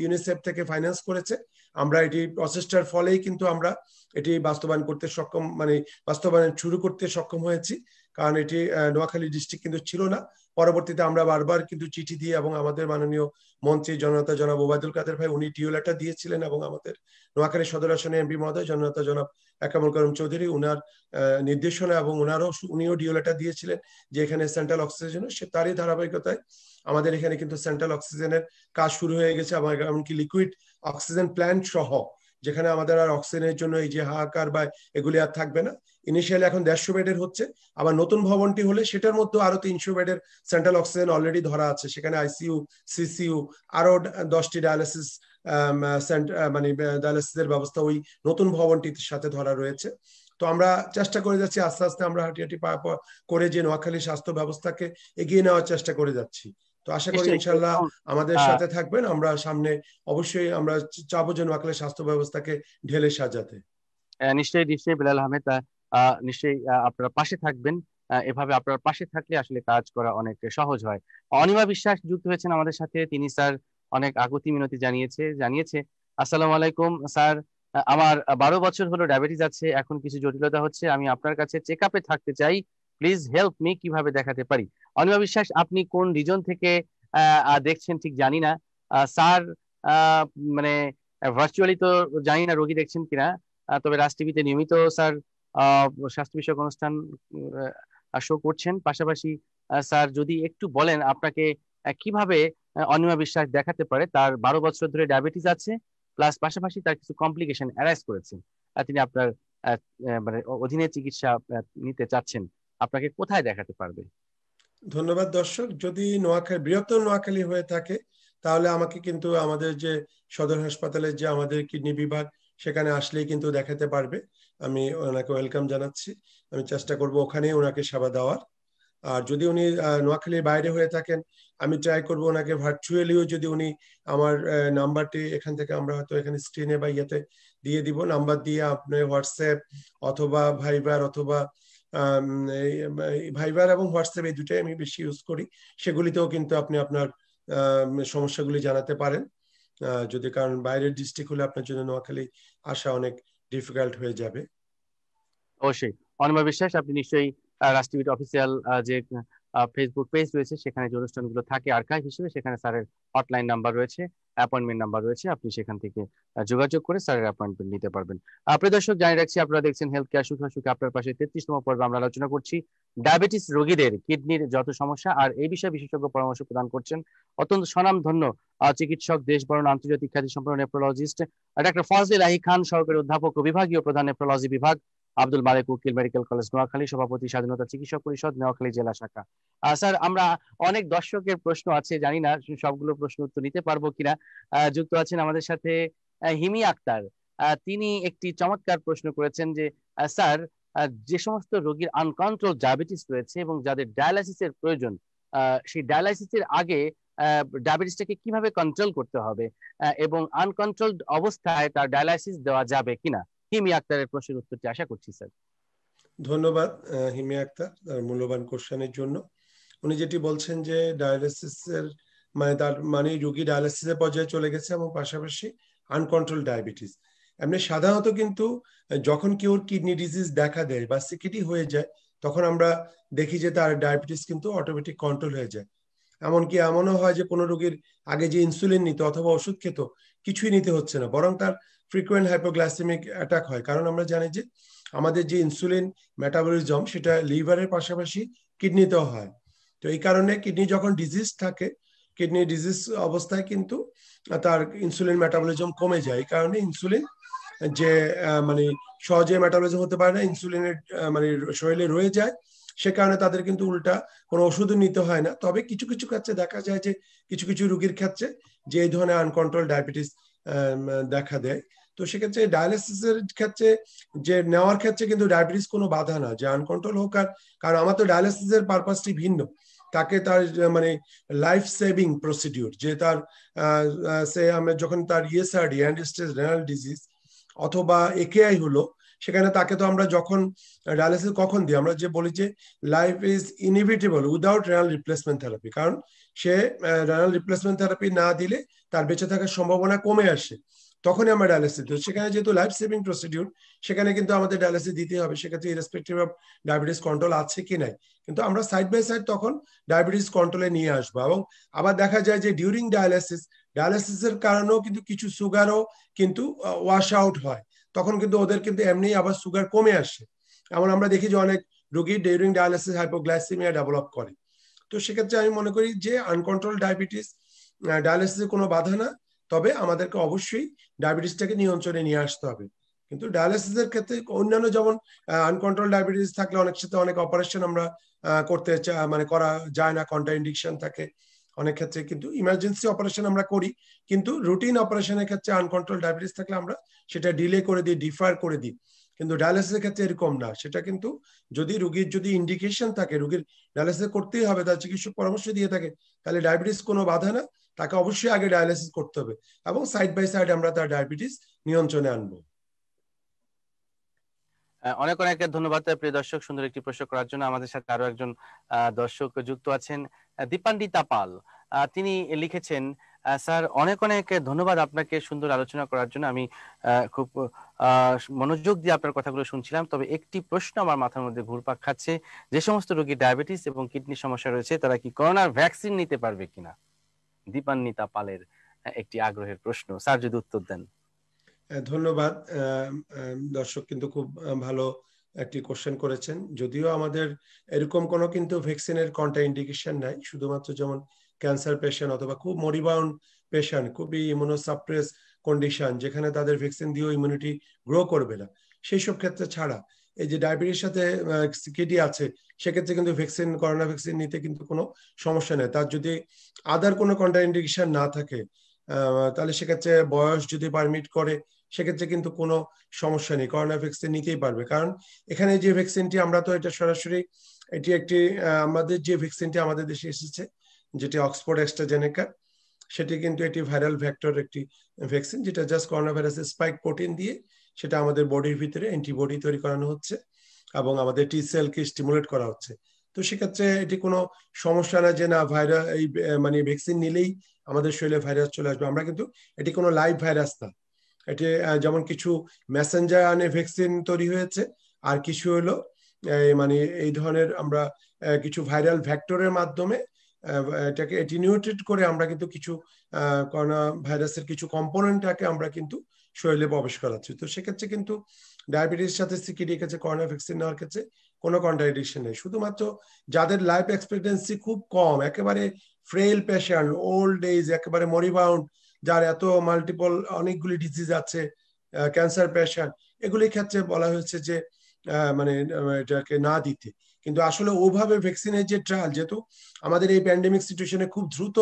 ইউনিসেফ থেকে ফাইন্যান্স করেছে। আমরা এটি প্রচেষ্টার ফলেই কিন্তু আমরা এটি বাস্তবায়ন করতে সক্ষম, মানে বাস্তবায়ন শুরু করতে সক্ষম হয়েছি। কারণ এটি নোয়াখালী ডিস্ট্রিক্ট কিন্তু ছিল না। পরবর্তীতে আমরা বারবার কিন্তু চিঠি দিয়ে এবং আমাদের মাননীয় মন্ত্রী জননেতা জনাব ওবায়দুল কাদের ভাই, উনি ডিও লেটার দিয়েছিলেন, এবং আমাদের নোয়াখালী সদর আসনে এমপি মহোদয় জননেতা জনাব একামুল করিম চৌধুরী, উনার নির্দেশনা এবং উনিও ডিও লেটার দিয়েছিলেন যে এখানে সেন্ট্রাল অক্সিজেন, সে তারই ধারাবাহিকতায় আমাদের এখানে কিন্তু সেন্ট্রাল অক্সিজেনের কাজ শুরু হয়ে গেছে। এবং এমনকি লিকুইড অক্সিজেন প্ল্যান্ট সহ, যেখানে আমাদের আর অক্সিজেনের জন্য এই যে হাহাকার বা এগুলি আর থাকবে না। ইনিশিয়ালি এখন 150 বেডের হচ্ছে, আবার নতুন ভবনটি হলে সেটার মধ্যে আরো 300 বেডের সেন্ট্রাল অক্সিজেন অলরেডি ধরা আছে। সেখানে আইসিইউ, সিসিইউ, আরো 10টি ডায়ালিসিস মানে ডায়ালিসিসের ব্যবস্থা ওই নতুন ভবনটির সাথে ধরা রয়েছে। তো আমরা চেষ্টা করে যাচ্ছি আস্তে আস্তে, আমরা হাঁটিহাঁটি পা করে যে নোয়াখালী স্বাস্থ্য ব্যবস্থাকে এগিয়ে নেওয়ার চেষ্টা করে যাচ্ছি। তো আশা করি নিশ্চয়ই। ইনশাল্লাহ আমাদের আহ, সাথে থাকবেন। আমরা সামনে অবশ্যই আমরা চাবো যে নোয়াখালী স্বাস্থ্য ব্যবস্থাকে ঢেলে সাজাতে। নিশ্চয়ই নিশ্চয়ই বেলাল আহমেদ, নিশ্চয়ই আপনারা পাশে থাকবেন। এভাবে আপনার পাশে থাকলে আসলে কাজ করা অনেক সহজ হয়। অনিমা বিশ্বাস যুক্ত হয়েছেন আমাদের সাথে, তিনি স্যার অনেক আগতি মিনতি জানিয়েছে। আসসালামু আলাইকুম স্যার, আমার 12 বছর হলো ডায়াবেটিস আছে, এখন কিছু জটিলতা হচ্ছে, আমি আপনার কাছে চেক আপে থাকতে চাই, প্লিজ হেল্প মি, কিভাবে দেখাতে পারি? অনিমা বিশ্বাস, আপনি কোন রিজন থেকে দেখছেন ঠিক জানি না। স্যার আহ, মানে ভার্চুয়ালি তো জানি না রোগী দেখছেন কিনা, তবে রাজ টিভিতে নিয়মিত স্যার আহ, স্বাস্থ্য বিষয়ক অনুষ্ঠান শো করছেন। পাশাপাশি স্যার যদি একটু বলেন আপনাকে কিভাবে অনিমা বিশ্বাস দেখাতে পারে। তার 12 বছর ধরে ডায়াবেটিস আছে, প্লাস পাশাপাশি তার কিছু কমপ্লিকেশন অ্যারাইজ করেছে, তিনি আপনার মানে অধীনে চিকিৎসা নিতে চাচ্ছেন, আপনাকে কোথায় দেখাতে পারবে? ধন্যবাদ দর্শক। যদি নোয়াখালী, বৃহত্তর নোয়াখালী হয়ে থাকে, তাহলে আমাকে কিন্তু আমাদের যে সদর হাসপাতালের যে আমাদের কিডনি বিভাগ, সেখানে আসলেই কিন্তু দেখাতে পারবে। আমি ওনাকে ওয়েলকাম জানাচ্ছি। আমি চেষ্টা করব ওখানেই ওনাকে সেবা দেওয়ার। আর যদি উনি নোয়াখালীর বাইরে হয়ে থাকেন, আমি ট্রাই করব ওনাকে ভার্চুয়ালিও, যদি উনি আমার নাম্বারটি এখান থেকে আমরা হয়তো এখানে স্ক্রিনে বা ইয়েতে দিয়ে দিব, নাম্বার দিয়ে আপনি হোয়াটসঅ্যাপ অথবা ভাইবার অথবা ভাইবার এবং হোয়াটসঅ্যাপ, এই দুটাই আমি বেশি ইউজ করি, সেগুলিতেও কিন্তু আপনি আপনার সমস্যাগুলি জানাতে পারেন। যদি, কারণ বাইরের ডিস্ট্রিক্ট হলে আপনার জন্য নোয়াখালী আসা অনেক ডিফিকাল্ট হয়ে যাবে। অবশ্যই। অনিমা বিশ্বাস, আপনি নিশ্চয়ই রাজ টিভির অফিসিয়াল যে ফেসবুক পেজ রয়েছে, সেখানে যে অনুষ্ঠানগুলো থাকে আর্কাইভ হিসেবে, সেখানে স্যারের হটলাইন নাম্বার রয়েছে, অ্যাপয়েন্টমেন্ট নাম্বার রয়েছে, আপনি সেখান থেকে যোগাযোগ করে স্যারের অ্যাপয়েন্টমেন্ট নিতে পারবেন। প্রিয় দর্শক, জানিয়ে রাখছি আপনারা দেখছেন হেলথ কেয়ার সুখে আপনার পাশে 33তম পর্বে আমরা আলোচনা করছি ডায়াবেটিস রোগীদের কিডনির যত সমস্যা, আর এই বিষয়ে বিশেষজ্ঞ পরামর্শ প্রদান করছেন অত্যন্ত স্বনামধন্য চিকিৎসক, দেশবরণ আন্তর্জাতিক খ্যাতিসম্পন্ন নেফ্রোলজিস্ট ডাক্তার ফজলে লাহি খান, সহকারী অধ্যাপক ও বিভাগীয় প্রধান নেফ্রোলজি বিভাগ, আব্দুল মালেক উকিল, মেডিকেল কলেজ নোয়াখালী, সভাপতি স্বাধীনতা চিকিৎসক পরিষদ নোয়াখালী জেলা শাখা। স্যার, আমরা অনেক দর্শকের প্রশ্ন আছে, জানি না সবগুলো প্রশ্ন উত্তর নিতে পারবো কিনা। যুক্ত আছেন আমাদের সাথে হিমি আক্তার। তিনি একটি চমৎকার প্রশ্ন করেছেন যে স্যার, যে সমস্ত রোগীর আনকন্ট্রোল ডায়াবেটিস রয়েছে এবং যাদের ডায়ালাইসিসের প্রয়োজন, সেই ডায়ালাইসিসের আগে ডায়াবেটিসটাকে কিভাবে কন্ট্রোল করতে হবে, এবং আনকন্ট্রোলড অবস্থায় তার ডায়ালাইসিস দেওয়া যাবে কিনা? হিমি আক্তারের প্রশ্নের উত্তরটি আশা করছি স্যার। ধন্যবাদ হিমি আক্তার তার মূল্যবান কোশ্চেনের জন্য। উনি যেটি বলছেন যে ডায়ালিসিসের মানে তার মানে রোগী ডায়ালিসিসের পর্যায়ে চলে গেছে এবং পাশাপাশি আনকন্ট্রোল ডায়াবেটিস। এমনি সাধারণত কিন্তু যখন কেউ কিডনি ডিজিজ দেখা দেয় বা সিকিডি হয়ে যায় তখন আমরা দেখি যে তার ডায়াবেটিস কিন্তু অটোমেটিক কন্ট্রোল হয়ে যায়। এমনকি এমনও হয় যে কোনো রোগীর আগে যে ইনসুলিন নিত অথবা ওষুধ খেত কিছুই নিতে হচ্ছে না, বরং তার ফ্রিকুয়েন্ট হাইপোগ্লাইসেমিক অ্যাটাক হয়। কারণ আমরা জানি যে আমাদের যে ইনসুলিন মেটাবলিজম সেটা লিভারের পাশাপাশি কিডনিতেও হয়। তো এই কারণে কিডনি যখন ডিজিজ থাকে, কিডনি ডিজিজ অবস্থায় কিন্তু তার ইনসুলিন মেটাবলিজম কমে যায়। এই কারণে ইনসুলিন যে মানে সহজে মেটাবলিজম হতে পারে না, ইনসুলিনের মানে শরীরে রয়ে যায়, সে কারণে তাদের কিন্তু উল্টা কোনো ওষুধও নিতে হয় না। তবে কিছু কিছু ক্ষেত্রে দেখা যায় যে কিছু কিছু রোগীর ক্ষেত্রে যে এই ধরনের আনকন্ট্রোল ডায়াবেটিস দেখা দেয়। তো সেক্ষেত্রে ডায়ালিসিসের ক্ষেত্রে যে নেওয়ার ক্ষেত্রে কিন্তু ডায়াবেটিস কোনো বাধা না, যে আনকন্ট্রোল হোক। আর কারণ আমার তো ডায়ালিসিসের পারপাসটি ভিন্ন, তাকে তার মানে লাইফ সেভিং প্রসিডিউর, যে তার সে আমরা যখন তার ইএসআরডি এন্ড স্টেজ রেনাল ডিজিজ অথবা একেআই হলো, সেখানে তাকে তো আমরা যখন ডায়ালিসিস কখন দিই, আমরা যে বলি যে life is inevitable without renal replacement therapy, কারণ সে রেনাল রিপ্লেসমেন্ট থেরাপি না দিলে তার বেঁচে থাকার সম্ভাবনা কমে আসে, তখনই আমরা ডায়ালিসিস দিই। সেখানে যেহেতু লাইফ সেভিং প্রসিডিউর, সেখানে কিন্তু আমাদের ডায়ালিসিস দিতে হবে, সেক্ষেত্রে ইরেসপেক্টিভ অফ ডায়াবেটিস কন্ট্রোল আছে কি নাই। কিন্তু আমরা সাইড বাই সাইড তখন ডায়াবেটিস কন্ট্রোলে নিয়ে আসবো। এবং আবার দেখা যায় যে ডিউরিং ডায়ালিসিসের কারণেও কিন্তু কিছু সুগারও কিন্তু ওয়াশ আউট হয়, তখন কিন্তু ওদের কিন্তু এমনি আবার সুগার কমে আসে। এমন আমরা দেখি যে অনেক রোগী ডিউরিং ডায়ালিসিস হাইপোগ্লাইসেমিয়া ডেভেলপ করে। তো সেক্ষেত্রে আমি মনে করি যে আনকন্ট্রোল ডায়াবেটিস ডায়ালিসিসের কোনো বাধা না, তবে আমাদেরকে অবশ্যই ডায়াবেটিসটাকে নিয়ন্ত্রণে নিয়ে আসতে হবে। কিন্তু ডায়ালিসিসের ক্ষেত্রে অন্যান্য যেমন আনকন্ট্রোল ডায়াবেটিস থাকলে অনেক সাথে অনেক অপারেশন আমরা করতে মানে করা যায় না, কন্ট্রা ইন্ডিকেশন থাকে অনেক ক্ষেত্রে, কিন্তু ইমার্জেন্সি অপারেশন আমরা করি। কিন্তু রুটিন অপারেশনের ক্ষেত্রে আনকন্ট্রোল ডায়াবেটিস থাকলে আমরা সেটা ডিলে করে দিই, ডিফার করে দিই। কিন্তু ডায়ালিসিসের ক্ষেত্রে এরকম না, সেটা কিন্তু যদি রোগীর যদি ইন্ডিকেশন থাকে, রোগীর ডায়ালিসিস করতেই হবে, তার চিকিৎসক পরামর্শ দিয়ে থাকে, তাহলে ডায়াবেটিস কোনো বাধা না, তাকে অবশ্যই আগে ডায়ালিসিস করতে হবে এবং সাইড বাই সাইড আমরা তার ডায়াবেটিস নিয়ন্ত্রণে আনবো। অনেক অনেক ধন্যবাদ প্রিয় দর্শক, সুন্দর একটি প্রশ্ন করার জন্য। আমাদের সাথে আরো একজন দর্শক যুক্ত আছেন, দীপান্বিতা পাল। তিনি লিখেছেন, স্যার অনেক অনেক ধন্যবাদ আপনাকে সুন্দর আলোচনা করার জন্য। আমি খুব মনোযোগ দিয়ে আপনার কথাগুলো শুনছিলাম, তবে একটি প্রশ্ন আমার মাথার মধ্যে ঘুরপাক খাচ্ছে, যে সমস্ত রোগী ডায়াবেটিস এবং কিডনি সমস্যা রয়েছে তারা কি করোনার ভ্যাকসিন নিতে পারবে কিনা? দীপান্বিতা পালের একটি আগ্রহের প্রশ্ন, স্যার যদি উত্তর দেন। ধন্যবাদ। দর্শক কিন্তু খুব ভালো একটি কোশ্চেন করেছেন। যদিও আমাদের এরকম কোনো কিন্তু ভ্যাকসিনের কন্ট্রা ইন্ডিকেশন নাই, শুধুমাত্র যেমন ক্যান্সার পেশেন্ট অথবা খুব মরিবাউন্ড পেশেন্ট, খুবই ইমিউনোসাপ্রেস কন্ডিশন, যেখানে তাদের ভ্যাকসিন দিয়েও ইমিউনিটি গ্রো করবে না, সেই সব ক্ষেত্রে ছাড়া এই যে ডায়াবেটিস সাথে সিকিডি আছে, সেক্ষেত্রে কিন্তু ভ্যাকসিন, করোনা ভ্যাকসিন নিতে কিন্তু কোনো সমস্যা নেই। তার যদি আদার কোনো কন্ট্রা ইন্ডিকেশন না থাকে, তাহলে সেক্ষেত্রে বয়স যদি পারমিট করে, সেক্ষেত্রে কিন্তু কোনো সমস্যা নেই, করোনা ভ্যাকসিন নিতেই পারবে। কারণ এখানে যে ভ্যাকসিনটি, আমরা তো এটা সরাসরি, এটি একটি আমাদের যে ভ্যাকসিনটি আমাদের দেশে এসেছে, যেটি অক্সফোর্ড অ্যাস্ট্রাজেনেকা, সেটি কিন্তু একটি ভাইরাল ভেক্টর একটি ভ্যাকসিন, যেটা জাস্ট করোনা ভাইরাসের স্পাইক প্রোটিন দিয়ে সেটা আমাদের বডির ভিতরে অ্যান্টিবডি তৈরি করানো হচ্ছে এবং আমাদের টি সেলকে স্টিমুলেট করা হচ্ছে। তো সেক্ষেত্রে এটি কোনো সমস্যা না যে না ভাইরাস এই মানে ভ্যাকসিন নিলেই আমাদের শরীরে ভাইরাস চলে আসবে। আমরা কিন্তু এটি কোনো লাইভ ভাইরাস না, এটি যেমন কিছু মেসেঞ্জার আরএনএ ভ্যাকসিন তৈরি হয়েছে, আর কিছু হলো মানে এই ধরনের আমরা কিছু ভাইরাল ভেক্টরের মাধ্যমে এটাকে এটিনিউটেড করে আমরা কিন্তু কিছু করোনা ভাইরাসের কিছু কম্পোনেন্টটাকে আমরা কিন্তু শরীরে প্রবেশ করাচ্ছি। তো সেক্ষেত্রে কিন্তু ডায়াবেটিস সাথে সিকিডি ক্ষেত্রে করোনা ভ্যাকসিন নেওয়ার ক্ষেত্রে কোনো কন্ট্রাইন্ডিকেশন নেই। শুধুমাত্র যাদের লাইফ এক্সপেক্টেন্সি খুব কম, একেবারে ফ্রেল পেশেন্ট, ওল্ড এজ, একেবারে মরিবাউন্ড, যার এত মাল্টিপল অনেকগুলি ডিজিজ আছে, ক্যান্সার পেশেন্ট, এগুলির ক্ষেত্রে বলা হয়েছে যে মানে এটাকে না দিতে। কিন্তু আসলে ওভাবে ভ্যাকসিনের যে ট্রায়াল, যেহেতু আমাদের এই প্যান্ডেমিক সিচুয়েশনে খুব দ্রুত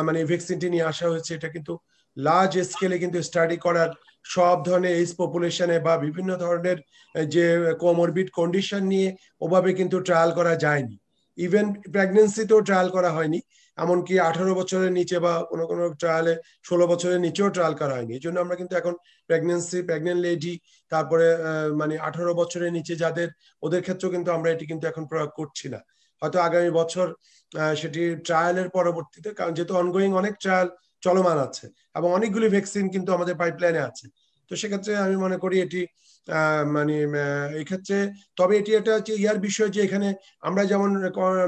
মানে ভ্যাকসিনটি নিয়ে আসা হয়েছে, এটা কিন্তু লার্জ স্কেলে কিন্তু স্টাডি করার, সব ধরনের এজ পপুলেশনে বা বিভিন্ন ধরনের যে কোমরবিড কন্ডিশন নিয়ে ওভাবে কিন্তু ট্রায়াল করা যায়নি। ইভেন প্রেগনেন্সিতেও ট্রায়াল করা হয়নি, এমনকি 18 বছরের নিচে বা কোনো কোনো ট্রায়ালে 16 বছরের নিচেও ট্রায়াল করা হয়নি। এই জন্য আমরা কিন্তু এখন প্রেগনেন্ট লেডি, তারপরে মানে 18 বছরের নিচে যাদের, ওদের ক্ষেত্রেও কিন্তু আমরা এটি কিন্তু এখন প্রয়োগ করছি না। হয়তো আগামী বছর সেটি ট্রায়ালের পরবর্তীতে, কারণ যেহেতু অনগোয়িং অনেক ট্রায়াল চলমান আছে এবং অনেকগুলি ভ্যাকসিন কিন্তু আমাদের পাইপলাইনে আছে। তো সেক্ষেত্রে আমি মনে করি এটি মানে এই ক্ষেত্রে, তবে এটি একটা হচ্ছে ইয়ার বিষয় যে এখানে আমরা যেমন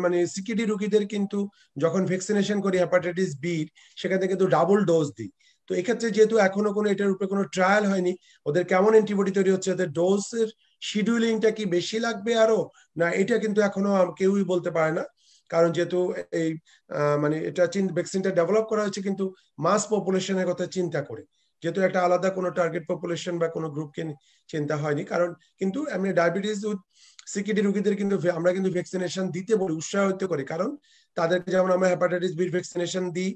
মানে সিকিডি রোগীদের কিন্তু যখন ভ্যাকসিনেশন করি হেপাটাইটিস বি, সেখানে কিন্তু ডাবল ডোজ দিই। তো এক্ষেত্রে যেহেতু এখনো কোনো এটার উপরে কোনো ট্রায়াল হয়নি, ওদের কেমন অ্যান্টিবডি তৈরি হচ্ছে, ওদের ডোজের শিডিউলিংটা কি বেশি লাগবে আরো, না এটা কিন্তু এখনো কেউই বলতে পারে না। কারণ যেহেতু এই মানে এটা ভ্যাকসিনটা ডেভেলপ করা হয়েছে কিন্তু মাস পপুলেশনের কথা চিন্তা করে, যেহেতু একটা আলাদা কোনো টার্গেট পপুলেশন বা কোনো গ্রুপকে চিন্তা হয়নি। কারণ কিন্তু এমনি ডায়াবেটিস সিকিডি রোগীদের কিন্তু আমরা কিন্তু ভ্যাকসিনেশন দিতে বলি, উৎসাহিত করি, কারণ তাদেরকে যেমন আমরা হেপাটাইটিস বি ভ্যাকসিনেশন দিই,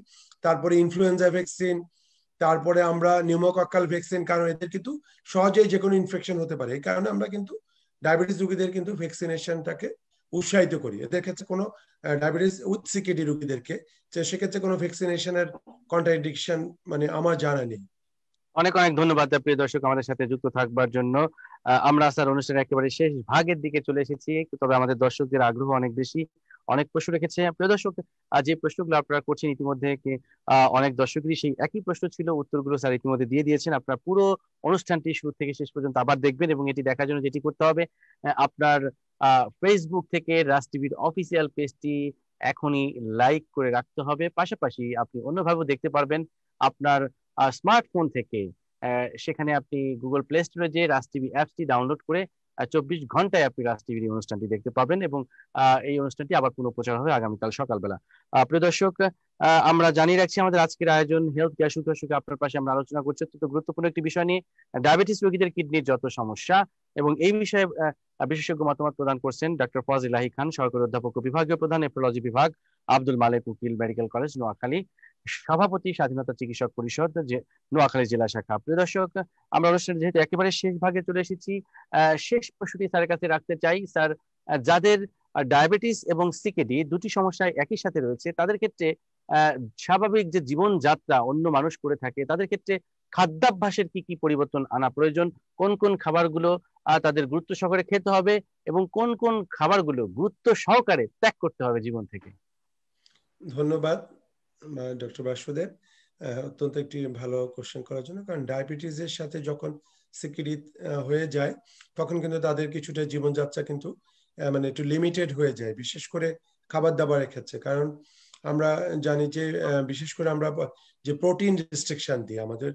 তারপরে ইনফ্লুয়েঞ্জা ভ্যাকসিন, তারপরে আমরা নিউমোকক্কাল ভ্যাকসিন, কারণ এদের কিন্তু সহজেই যে কোনো ইনফেকশন হতে পারে। এই কারণে আমরা কিন্তু ডায়াবেটিস রোগীদের কিন্তু ভ্যাকসিনেশনটাকে উৎসাহিত করি। এদের ক্ষেত্রে কোনো ডায়াবেটিস উইথ সিকিডি রোগীদেরকে, সেক্ষেত্রে কোনো ভ্যাকসিনেশনের কন্ট্রাডিকশন মানে আমার জানা নেই। অনেক অনেক ধন্যবাদ প্রিয় দর্শক আমাদের সাথে যুক্ত থাকবার জন্য। আমরা স্যার অনুষ্ঠানের একেবারে শেষ ভাগের দিকে চলে এসেছি, তবে আমাদের দর্শকদের আগ্রহ অনেক বেশি, অনেক প্রশ্ন রেখেছে প্রিয় দর্শক। যে প্রশ্নগুলো আপনারা করছেন ইতিমধ্যে অনেক দর্শকেরই সেই একই প্রশ্ন ছিল, উত্তরগুলো স্যার ইতিমধ্যে দিয়ে দিয়েছেন। আপনারা পুরো অনুষ্ঠানটি শুরু থেকে শেষ পর্যন্ত আবার দেখবেন, এবং এটি দেখার জন্য যেটি করতে হবে, আপনার ফেসবুক থেকে রাজ টিভির অফিসিয়াল পেজটি এখনই লাইক করে রাখতে হবে। পাশাপাশি আপনি অন্যভাবেও দেখতে পারবেন আপনার স্মার্টফোন থেকে। সেখানে আপনি গুগল প্লে স্টোরে যে রাজ টিভি অ্যাপসটি ডাউনলোড করে 24 ঘন্টায় আপনি রাজ টিভির এই অনুষ্ঠানটি দেখতে পাবেন, এবং এই অনুষ্ঠানটি আবার পুনঃপ্রচার হবে আগামীকাল সকালবেলা। প্রিয় দর্শক, আমরা জানিয়ে রাখছি আমাদের আজকের আয়োজন হেলথ কেয়ার সুখ সুখে আপনার পাশে। আমরা আলোচনা করছি অত্যন্ত গুরুত্বপূর্ণ একটি বিষয় নিয়ে, ডায়াবেটিস রোগীদের কিডনির যত সমস্যা, এবং এই বিষয়ে বিশেষজ্ঞ মতামত প্রদান করছেন ডক্টর ফজিলাহি খান, সহকারী অধ্যাপক ও বিভাগীয় প্রধান, নেফ্রোলজি বিভাগ, আব্দুল মালেক উকিল মেডিকেল কলেজ নোয়াখালী, সভাপতি স্বাধীনতা চিকিৎসক পরিষদ, যে নোয়াখালী জেলা শাখা। প্রিয় দর্শক, আমরা অনুষ্ঠানের যেহেতু একেবারে শেষ ভাগে চলে এসেছি, শেষ প্রশ্নটি স্যারের কাছে রাখতে চাই। স্যার, যাদের ডায়াবেটিস এবং সিকেডি দুটি সমস্যায় একই সাথে রয়েছে, তাদের ক্ষেত্রে স্বাভাবিক যে জীবনযাত্রা অন্য মানুষ করে থাকে, তাদের ক্ষেত্রে খাদ্যাভ্যাসের কি কি পরিবর্তন আনা প্রয়োজন, কোন কোন খাবারগুলো তাদের গুরুত্ব সহকারে খেতে হবে, এবং কোন কোন খাবারগুলো গুরুত্ব সহকারে ত্যাগ করতে হবে জীবন থেকে? ধন্যবাদ ডক্টর বাসুদেব, অত্যন্ত একটি ভালো কোশ্চেন করার জন্য। কারণ ডায়াবেটিসের সাথে যখন সিকিডি হয়ে যায়, তখন কিন্তু তাদের কিছুটা জীবনযাত্রা কিন্তু মানে একটু লিমিটেড হয়ে যায়, বিশেষ করে খাবার দাবারের ক্ষেত্রে। কারণ আমরা জানি যে বিশেষ করে আমরা যে প্রোটিন রেস্ট্রিকশন দিই আমাদের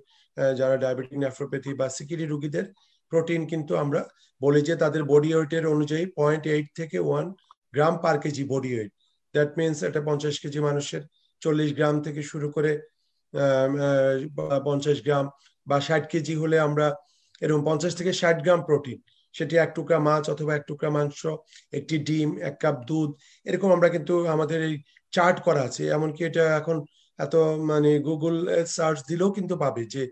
যারা ডায়াবেটিক নেফ্রোপ্যাথি বা সিকিডি রোগীদের, প্রোটিন কিন্তু আমরা বলি যে তাদের বডি ওয়েটের অনুযায়ী 0.8 থেকে 1 gram per KG body weight. That means একটা 50 কেজি মানুষের 40 গ্রাম থেকে শুরু করে 50 গ্রাম, বা 60 কেজি হলে আমরা এরকম 50 থেকে 60 গ্রাম প্রোটিন, সেটি 1 টুকরা মাছ অথবা 1 টুকরা মাংস, একটি ডিম, 1 কাপ দুধ, এরকম আমরা কিন্তু আমাদের এই চার্ট করা আছে। এমনকি এটা এখন এত মানে গুগল সার্চ দিলেও কিন্তু পাবে যে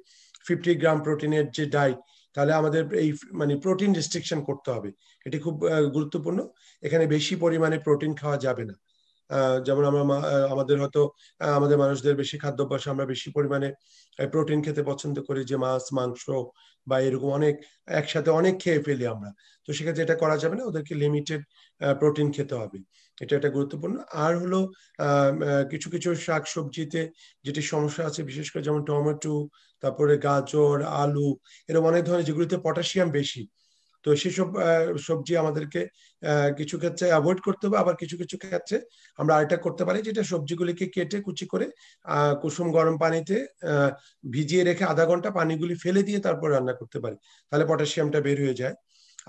50 গ্রাম প্রোটিনের যে ডায়েট, তাহলে আমাদের এই মানে প্রোটিন রেস্ট্রিকশন করতে হবে। এটি খুব গুরুত্বপূর্ণ। এখানে বেশি পরিমাণে প্রোটিন খাওয়া যাবে না। যেমন আমরা আমাদের হয়তো আমাদের মানুষদের বেশি খাদ্যাভ্যাস, আমরা বেশি পরিমাণে প্রোটিন খেতে পছন্দ করি, যে মাছ মাংস বা এরকম অনেক একসাথে অনেক খেয়ে ফেলি আমরা। তো সেক্ষেত্রে এটা করা যাবে না, ওদেরকে লিমিটেড প্রোটিন খেতে হবে। এটা একটা গুরুত্বপূর্ণ। আর হলো কিছু কিছু শাক সবজিতে যেটি সমস্যা আছে, বিশেষ করে যেমন টমেটো, তারপরে গাজর, আলু, এরকম অনেক ধরনের যেগুলিতে পটাশিয়াম বেশি, তো সেসব সবজি আমাদেরকে কিছু ক্ষেত্রে অ্যাভয়েড করতে হবে। আবার কিছু কিছু ক্ষেত্রে আমরা আরেকটা করতে পারি, যেটা সবজিগুলিকে কেটে কুচি করে কুসুম গরম পানিতে ভিজিয়ে রেখে আধা ঘন্টা পানিগুলি ফেলে দিয়ে তারপর রান্না করতে পারি, তাহলে পটাশিয়ামটা বের হয়ে যায়।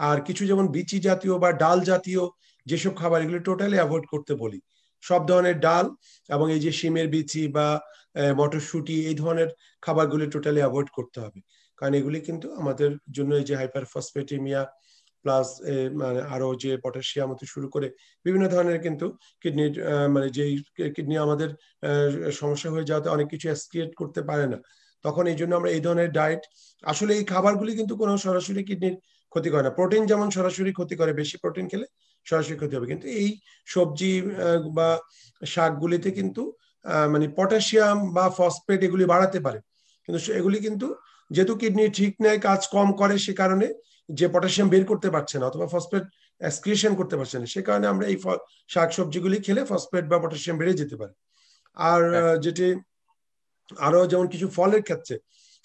আর কিছু যেমন বিচি জাতীয় বা ডাল জাতীয় যেসব খাবার, এগুলি টোটালি অ্যাভয়েড করতে বলি। সব ধরনের ডাল এবং এই যে শিমের বিচি বা মটরশুঁটি, এই ধরনের খাবারগুলি টোটালি অ্যাভয়েড করতে হবে। কারণ এগুলি কিন্তু আমাদের জন্য এই যে হাইপার ফসফেটিমিয়া প্লাস মানে আরো যে পটাশিয়াম হতে শুরু করে বিভিন্ন ধরনের কিন্তু কিডনির মানে যেই কিডনি আমাদের সমস্যা হয়ে যাওয়াতে অনেক কিছু এসকেলেট করতে পারে না, তখন এই জন্য আমরা এই ধরনের ডায়েট, আসলে এই খাবারগুলি কিন্তু কোনো সরাসরি কিডনির ক্ষতি করে না। প্রোটিন যেমন সরাসরি ক্ষতি করে, বেশি প্রোটিন খেলে সরাসরি ক্ষতি হবে, কিন্তু এই সবজি বা শাকগুলিতে কিন্তু মানে পটাশিয়াম বা ফসফেট এগুলি বাড়াতে পারে, কিন্তু এগুলি কিন্তু যেহেতু কিডনি ঠিক নেয়, কাজ কম করে, সে কারণে যে পটাশিয়াম বের করতে পারছে না অথবা ফসফেট এক্সক্রিশন করতে পারছে না, সে কারণে আমরা এই শাক সবজিগুলি খেলে ফসফেট বা পটাশিয়াম বেড়ে যেতে পারে। আর যেটি আরো যেমন কিছু ফলের ক্ষেত্রে,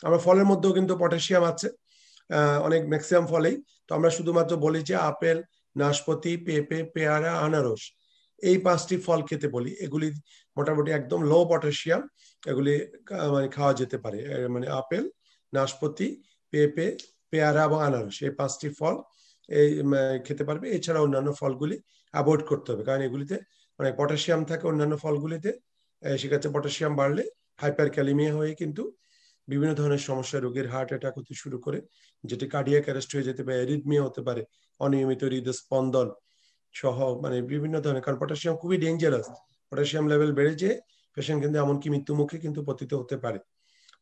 আমরা ফলের মধ্যেও কিন্তু পটাশিয়াম আছে অনেক, ম্যাক্সিমাম ফলেই। তো আমরা শুধুমাত্র বলি যে আপেল, নাশপাতি, পেঁপে, পেয়ারা, আনারস, এই 5টি ফল খেতে বলি। এগুলি মোটামুটি একদম লো পটাশিয়াম, এগুলি মানে খাওয়া যেতে পারে। মানে আপেল, নাশপাতি, পেঁপে, পেয়ারা এবং আনারস, এই 5টি ফল এই খেতে পারবে। এছাড়া অন্যান্য ফলগুলি অ্যাভয়েড করতে হবে, কারণ এগুলিতে মানে পটাশিয়াম থাকে অন্যান্য ফলগুলিতে। সেক্ষেত্রে পটাশিয়াম বাড়লে হাইপার ক্যালিমিয়া হয়ে কিন্তু বিভিন্ন ধরনের সমস্যা, রোগীর হার্ট অ্যাটাক হতে শুরু করে, যেটি কার্ডিয়াক অ্যারেস্ট হয়ে যেতে পারে, অ্যারিথমিয়া হতে পারে, অনিয়মিত হৃদস্পন্দন সহ মানে বিভিন্ন ধরনের, কারণ পটাশিয়াম খুবই ডেঞ্জারাস। পটাশিয়াম লেভেল বেড়ে যেয়ে পেশেন্ট কিন্তু এমনকি মৃত্যু মুখে কিন্তু পতিত হতে পারে।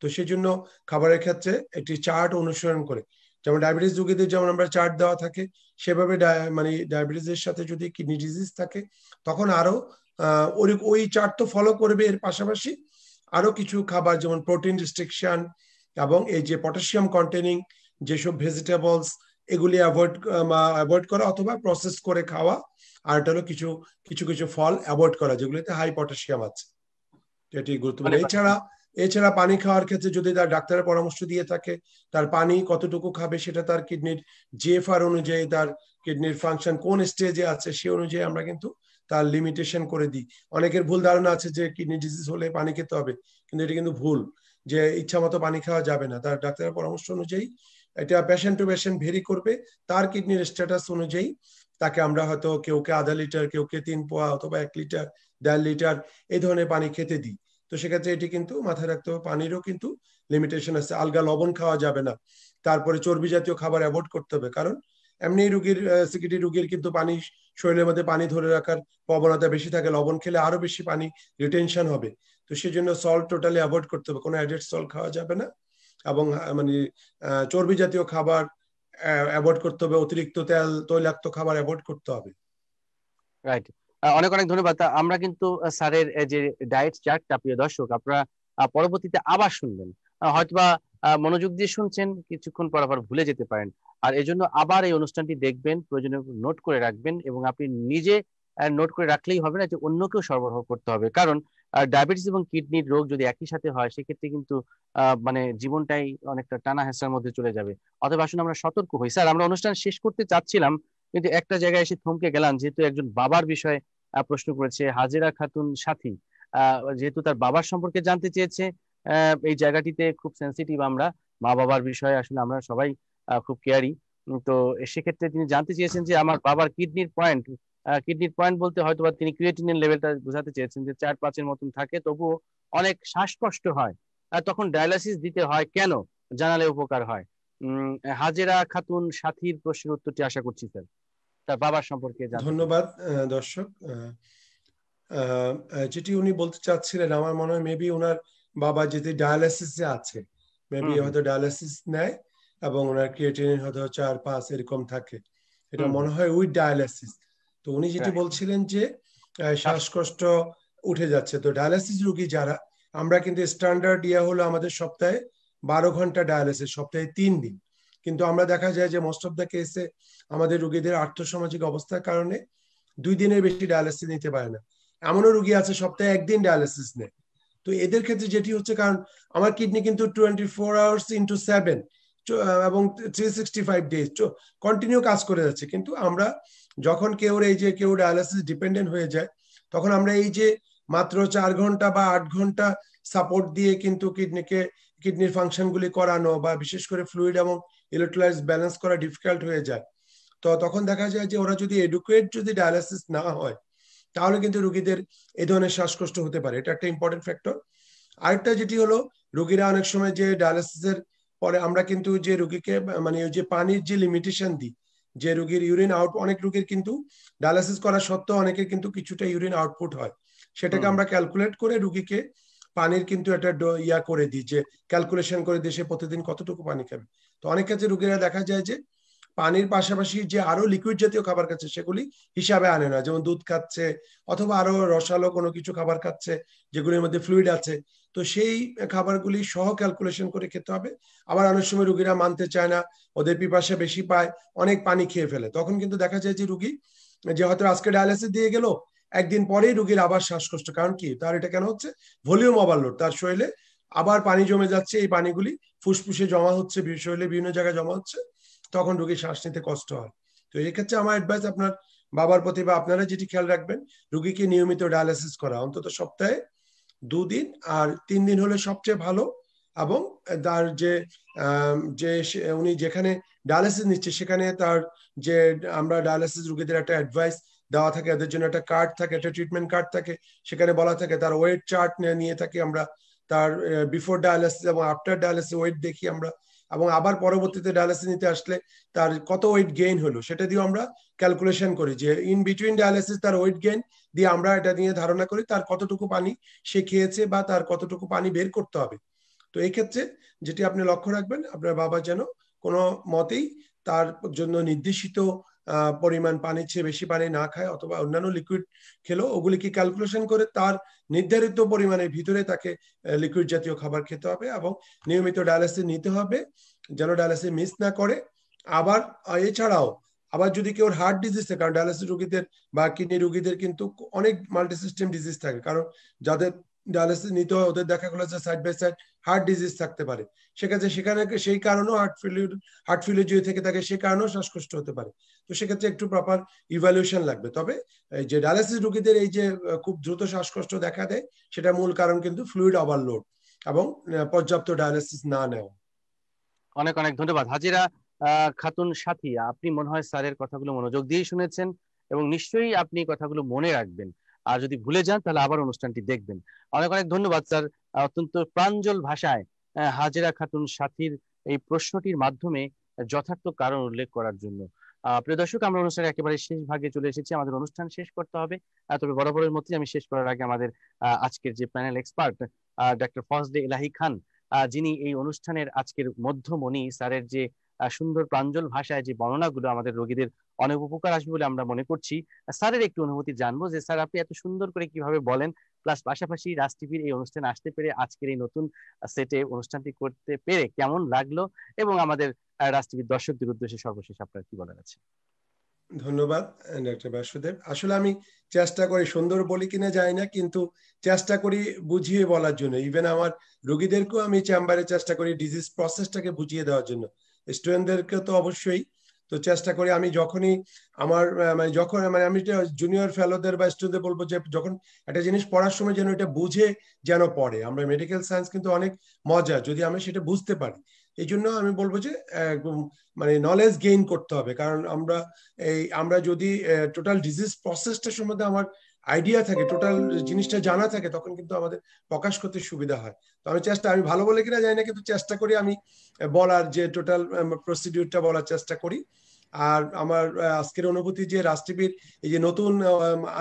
তো সেই জন্য খাবারের ক্ষেত্রে একটি চার্ট অনুসরণ করে, যেমন ডায়াবেটিস রোগীদের যেমন আমরা চার্ট দেওয়া থাকে, সেভাবে মানে ডায়াবেটিসের সাথে যদি কিডনি ডিজিজ থাকে, তখন আরো ওই চার্ট তো ফলো করবে। এর পাশাপাশি আরো কিছু খাবার, যেমন প্রোটিন রেস্ট্রিকশন এবং এই যে পটাশিয়াম কন্টেনিং যেসব ভেজিটেবলস, এগুলি অ্যাভয়েড করা অথবা প্রসেস করে খাওয়া। আর এটা হলো কিছু কিছু কিছু ফল অ্যাভয়েড করা যেগুলিতে হাই পটাশিয়াম আছে, এটি গুরুত্বপূর্ণ। এছাড়া পানি খাওয়ার ক্ষেত্রে যদি তার ডাক্তারের পরামর্শ দিয়ে থাকে, তার পানি কতটুকু খাবে সেটা তার কিডনির জিএফআর অনুযায়ী, তার কিডনির ফাংশন কোন স্টেজে আছে সে অনুযায়ী আমরা কিন্তু তার লিমিটেশন করে দিই। অনেকের ভুল ধারণা আছে যে কিডনি ডিজিজ হলে পানি খেতে হবে, কিন্তু এটা কিন্তু ভুল, যে ইচ্ছা মতো পানি খাওয়া যাবে না। তার ডাক্তারের পরামর্শ অনুযায়ী, এটা পেশেন্ট টু পেশেন্ট ভেরি করবে, তার কিডনির স্ট্যাটাস অনুযায়ী তাকে আমরা হয়তো কেউকে আধা লিটার, কেউকে 3 পোয়া অথবা 1 লিটার, 1.5 লিটার এই ধরনের পানি খেতে দিই। তো সেক্ষেত্রে এটি কিন্তু মাথায় রাখতে হবে, পানিরও কিন্তু লিমিটেশন আছে। আলগা লবণ খাওয়া যাবে না। তারপরে চর্বি জাতীয় খাবার অ্যাভয়েড করতে হবে, কারণ এমনি রোগীর সিকিডি রোগীর কিন্তু পানি, শরীরের মধ্যে পানি ধরে রাখার প্রবণতা বেশি থাকে, লবণ খেলে আরো বেশি পানি রিটেনশন হবে। তো সেই জন্য সল্ট টোটালি অ্যাভয়েড করতে হবে, কোনো অ্যাডেড সল্ট খাওয়া যাবে না। এবং মানে চর্বি জাতীয় খাবার অ্যাভয়েড করতে হবে, অতিরিক্ত তেল তৈলাক্ত খাবার অ্যাভয়েড করতে হবে। রাইট, অনেক অনেক ধন্যবাদ। আমরা কিন্তু স্যারের যে ডায়েট চার্টটা, প্রিয় দর্শক, আপনারা পরবর্তীতে আবার শুনবেন, হয়তোবা মনোযোগ দিয়ে শুনছেন, কিছুক্ষণ পর আবার ভুলে যেতে পারেন। আর এজন্য আবার এই অনুষ্ঠানটি দেখবেন, প্রয়োজনে নোট করে রাখবেন, এবং আপনি নিজে নোট করে রাখলেই হবে না, যে অন্যকেও সরবরাহ করতে হবে। কারণ ডায়াবেটিস এবং কিডনির রোগ যদি একই সাথে হয়, সেক্ষেত্রে কিন্তু মানে জীবনটাই অনেকটা টানা হেঁচড়ার মধ্যে চলে যাবে। অথবা আসলে আমরা সতর্ক হই। স্যার, আমরা অনুষ্ঠান শেষ করতে চাচ্ছিলাম, কিন্তু একটা জায়গায় এসে থমকে গেলাম, যেহেতু একজন বাবার বিষয়ে প্রশ্ন করেছে হাজেরা খাতুন সাথী, যেহেতু তার বাবার সম্পর্কে জানতে চেয়েছে। এই জায়গাটিতে খুব সেন্সিটিভ আমরা, মা বাবার বিষয়ে আসলে আমরা সবাই খুব কেয়ারি। তো সেক্ষেত্রে তিনি জানতে চেয়েছেন যে আমার বাবার কিডনির পয়েন্ট বলতে হয়তো বা তিনি ক্রিয়েটিনিন লেভেলটা বোঝাতে চেয়েছেন, যে 4-5-এর মতন থাকে, তবুও অনেক শ্বাসকষ্ট হয়, তখন ডায়ালাইসিস দিতে হয় কেন, জানালে উপকার হয়। হাজেরা খাতুন সাথীর প্রশ্নের উত্তরটি আশা করছি স্যার, তার বাবার সম্পর্কে জানতে চাই। ধন্যবাদ দর্শক। যেটি উনি বলতে চাচ্ছিলেন, আমার মনে হয় মেবি ওনার বাবা যদি ডায়ালিসিসে আছে, মেবি হুম, হুম, হয়তো ডায়ালিসিস নেয় এবং ওনার ক্রিয়েটিনিন হয়তো 4-5 এরকম থাকে, এটা হুম, হুম, মনে হয় উইথ ডায়ালিসিস। তো উনি যেটি রাইট, বলছিলেন যে শ্বাসকষ্ট। শ্বাসকষ্ট উঠে যাচ্ছে, তো ডায়ালিসিস রোগী যারা, আমরা কিন্তু স্ট্যান্ডার্ড ইয়া হলো আমাদের সপ্তাহে 12 ঘন্টা ডায়ালিসিস, সপ্তাহে 3 দিন। কিন্তু আমরা দেখা যায় যে মোস্ট অফ দ্য কেসে আমাদের রোগীদের আর্থসামাজিক অবস্থার কারণে 2 দিনের বেশি ডায়ালিসিস নিতে পারে না। এমনও রোগী আছে সপ্তাহে 1 দিন ডায়ালিসিস নেয়। তো এদের ক্ষেত্রে যেটি হচ্ছে, কারণ আমার কিডনি কিন্তু 24 hours into 7 এবং 365 days কন্টিনিউ কাজ করে যাচ্ছে, কিন্তু আমরা যখন কেউ ডায়ালিসিস ডিপেন্ডেন্ট হয়ে যায়, তখন আমরা এই যে মাত্র 4 ঘন্টা বা 8 ঘন্টা সাপোর্ট দিয়ে কিন্তু কিডনির ফাংশন গুলি করানো বা বিশেষ করে ফ্লুইড এবং ইলেকট্রোলাইটস ব্যালেন্স করা ডিফিকাল্ট হয়ে যায়। তো তখন দেখা যায় যে ওরা যদি এডুকেট যদি ডায়ালিসিস না হয়, তাহলে কিন্তু রোগীদের এই ধরনের শ্বাসকষ্ট হতে পারে, এটা একটা ইম্পর্টেন্ট ফ্যাক্টর। আরেকটা যেটি হলো, রোগীরা অনেক সময় যে ডায়ালিসিসের পরে আমরা কিন্তু যে রোগীকে মানে ওই যে পানির যে লিমিটেশন দিই, যে রোগীর ইউরিন আউট, অনেক রোগীর কিন্তু ডায়ালিসিস করা সত্ত্বেও অনেকের কিন্তু কিছুটা ইউরিন আউটপুট হয়, সেটাকে হুম, আমরা ক্যালকুলেট করে রোগীকে পানির কিন্তু একটা ইয়া করে দিই, যে ক্যালকুলেশন করে দিই সে প্রতিদিন কতটুকু পানি খাবে। তো অনেক ক্ষেত্রে রোগীরা দেখা যায় যে পানির পাশাপাশি যে আরো লিকুইড জাতীয় খাবার খাচ্ছে সেগুলি হিসাবে আনে না, যেমন দুধ খাচ্ছে অথবা আরো রসালো কোনো কিছু খাবার খাচ্ছে যেগুলির মধ্যে ফ্লুইড আছে। তো সেই খাবারগুলি সহ ক্যালকুলেশন করে খেতে হবে। আবার অনেক সময় রুগীরা মানতে চায় না, ওদের পিপাসা বেশি পায়, অনেক পানি খেয়ে ফেলে, তখন কিন্তু দেখা যায় যে রুগী যে হয়তো আজকে ডায়ালিসিস দিয়ে গেল, একদিন পরেই রুগীর আবার শ্বাসকষ্ট। কারণ কি, তার এটা কেন হচ্ছে, ভলিউম ওভারলোড, তার শরীরে আবার পানি জমে যাচ্ছে, এই পানিগুলি ফুসফুসে জমা হচ্ছে, শরীরে বিভিন্ন জায়গায় জমা হচ্ছে, তখন রোগীর শ্বাস নিতে কষ্ট হয়। তো এই ক্ষেত্রে আমার অ্যাডভাইস আপনার বাবার প্রতি বা আপনারা যেটি খেয়াল রাখবেন, রুগীকে নিয়মিত ডায়ালিসিস করা, অন্তত সপ্তাহে 2 দিন, আর 3 দিন হলে সবচেয়ে ভালো। এবং তার যে উনি যেখানে ডায়ালিসিস নিচ্ছে সেখানে তার যে আমরা ডায়ালিসিস রোগীদের একটা অ্যাডভাইস দেওয়া থাকে, এদের জন্য একটা কার্ড থাকে, একটা ট্রিটমেন্ট কার্ড থাকে, সেখানে বলা থাকে তার ওয়েট চার্ট নিয়ে থাকি আমরা, তার বিফোর ডায়ালিসিস এবং আফটার ডায়ালিসিস ওয়েট দেখি আমরা, এবং আবার পরবর্তীতে ডায়ালিসিস নিতে আসলে তার কত ওয়েট গেইন হলো সেটা দিয়ে আমরা ক্যালকুলেশন করি, যে ইন বিটুইন ডায়ালিসিস তার ওয়েট গেইন দিয়ে আমরা এটা নিয়ে ধারণা করি তার কতটুকু পানি সে খেয়েছে বা তার কতটুকু পানি বের করতে হবে। তো এই ক্ষেত্রে যেটি আপনি লক্ষ্য রাখবেন, আপনার বাবা যেন কোনো মতেই তার জন্য নির্দেশিত পরিমাণ পানির চেয়ে বেশি পানি না খায়, অথবা অন্যান্য লিকুইড খেলো ওগুলিকে ক্যালকুলেশন করে তার নির্ধারিত পরিমাণের ভিতরে তাকে লিকুইড জাতীয় খাবার খেতে হবে, এবং নিয়মিত ডায়ালিসিস নিতে হবে যেন ডায়ালিসিস মিস না করে। আবার এছাড়াও আবার যদি কেউ হার্ট ডিজিজ থাকে, কারণ ডায়ালিসিস রোগীদের বা কিডনি রোগীদের কিন্তু অনেক মাল্টি সিস্টেম ডিজিজ থাকে, কারণ যাদের ডায়ালিসিস নিতে হয় ওদের দেখা গেলো যে side by side heart disease থাকতে পারে, সেক্ষেত্রে সেখানে সেই কারণেও হার্ট ফেলিউর যদি থেকে থাকে সে কারণেও শ্বাসকষ্ট হতে পারে। তো সেক্ষেত্রে একটু প্রপার ইভ্যালুয়েশন লাগবে। তবে এই যে ডায়ালিসিস রোগীদের এই যে খুব দ্রুত শ্বাসকষ্ট দেখা দেয়, সেটা মূল কারণ কিন্তু ফ্লুইড ওভারলোড এবং পর্যাপ্ত ডায়ালিসিস না নেওয়া। অনেক অনেক ধন্যবাদ হাজিরা খাতুন সাথী, আপনি মনে হয় স্যারের কথাগুলো মনোযোগ দিয়ে শুনেছেন এবং নিশ্চয়ই আপনি কথাগুলো মনে রাখবেন, আর যদি ভুলে যান তাহলে আবার অনুষ্ঠানটি দেখবেন। অনেক অনেক ধন্যবাদ স্যার, অত্যন্ত প্রাঞ্জল ভাষায় হাজিরা খাতুন সাথীর এই প্রশ্নটির মাধ্যমে যথার্থ কারণ উল্লেখ করার জন্য। প্রিয় দর্শক, আমরা অনুষ্ঠানের একেবারে শেষ ভাগে চলে এসেছি, আমাদের অনুষ্ঠান শেষ করতে হবে। তবে বরাবরের মধ্যে আমি শেষ করার আগে আমাদের আজকের যে প্যানেল এক্সপার্ট ডক্টর ফজলে ইলাহি খান, যিনি এই অনুষ্ঠানের আজকের মধ্যমণি, স্যারের যে সুন্দর প্রাঞ্জল ভাষায় যে বর্ণনাগুলো আমাদের রোগীদের অনেক উপকার আসবে বলে আমরা মনে করছি। স্যারের একটু অনুভূতি জানবো যে স্যার আপনি এত সুন্দর করে কিভাবে বলেন, প্লাস পাশাপাশি রাজ টিভির এই অনুষ্ঠানে আসতে পেরে, আজকের এই নতুন সেটে অনুষ্ঠানটি করতে পেরে কেমন লাগলো, এবং আমাদের রাজ টিভির দর্শকদের উদ্দেশ্যে সর্বশেষ আপনার কি বলার আছে? ধন্যবাদ ডক্টর বাসুদেব। আসলে আমি চেষ্টা করি, সুন্দর বলি কিনা জানি না, কিন্তু চেষ্টা করি বুঝিয়ে বলার জন্য। ইভেন আমার রোগীদেরকেও আমি চেম্বারে চেষ্টা করি ডিজিজ প্রসেসটাকে বুঝিয়ে দেওয়ার জন্য, স্টুডেন্টদেরকে তো অবশ্যই। তো চেষ্টা করি আমি যখনই আমার আমি জুনিয়র ফেলোদের বা স্টুডেন্টদের বলবো যে যখন একটা জিনিস পড়ার সময় যেন এটা বুঝে যেন পড়ে। আমরা মেডিকেল সায়েন্স কিন্তু অনেক মজা যদি আমরা সেটা বুঝতে পারি। এই জন্য আমি বলবো যে নলেজ গেইন করতে হবে, কারণ আমরা যদি টোটাল ডিজিজ প্রসেসটা সম্বন্ধে আমার আইডিয়া থাকে, টোটাল জিনিসটা জানা থাকে, তখন কিন্তু আমাদের প্রকাশ করতে সুবিধা হয়। তো আমি ভালো বলে কিনা জানি না, কিন্তু চেষ্টা করি আমি বলার, যে টোটাল প্রসিডিউরটা বলার চেষ্টা করি। আর আমার আজকের অনুভূতি যে রাজ টিভির এই যে নতুন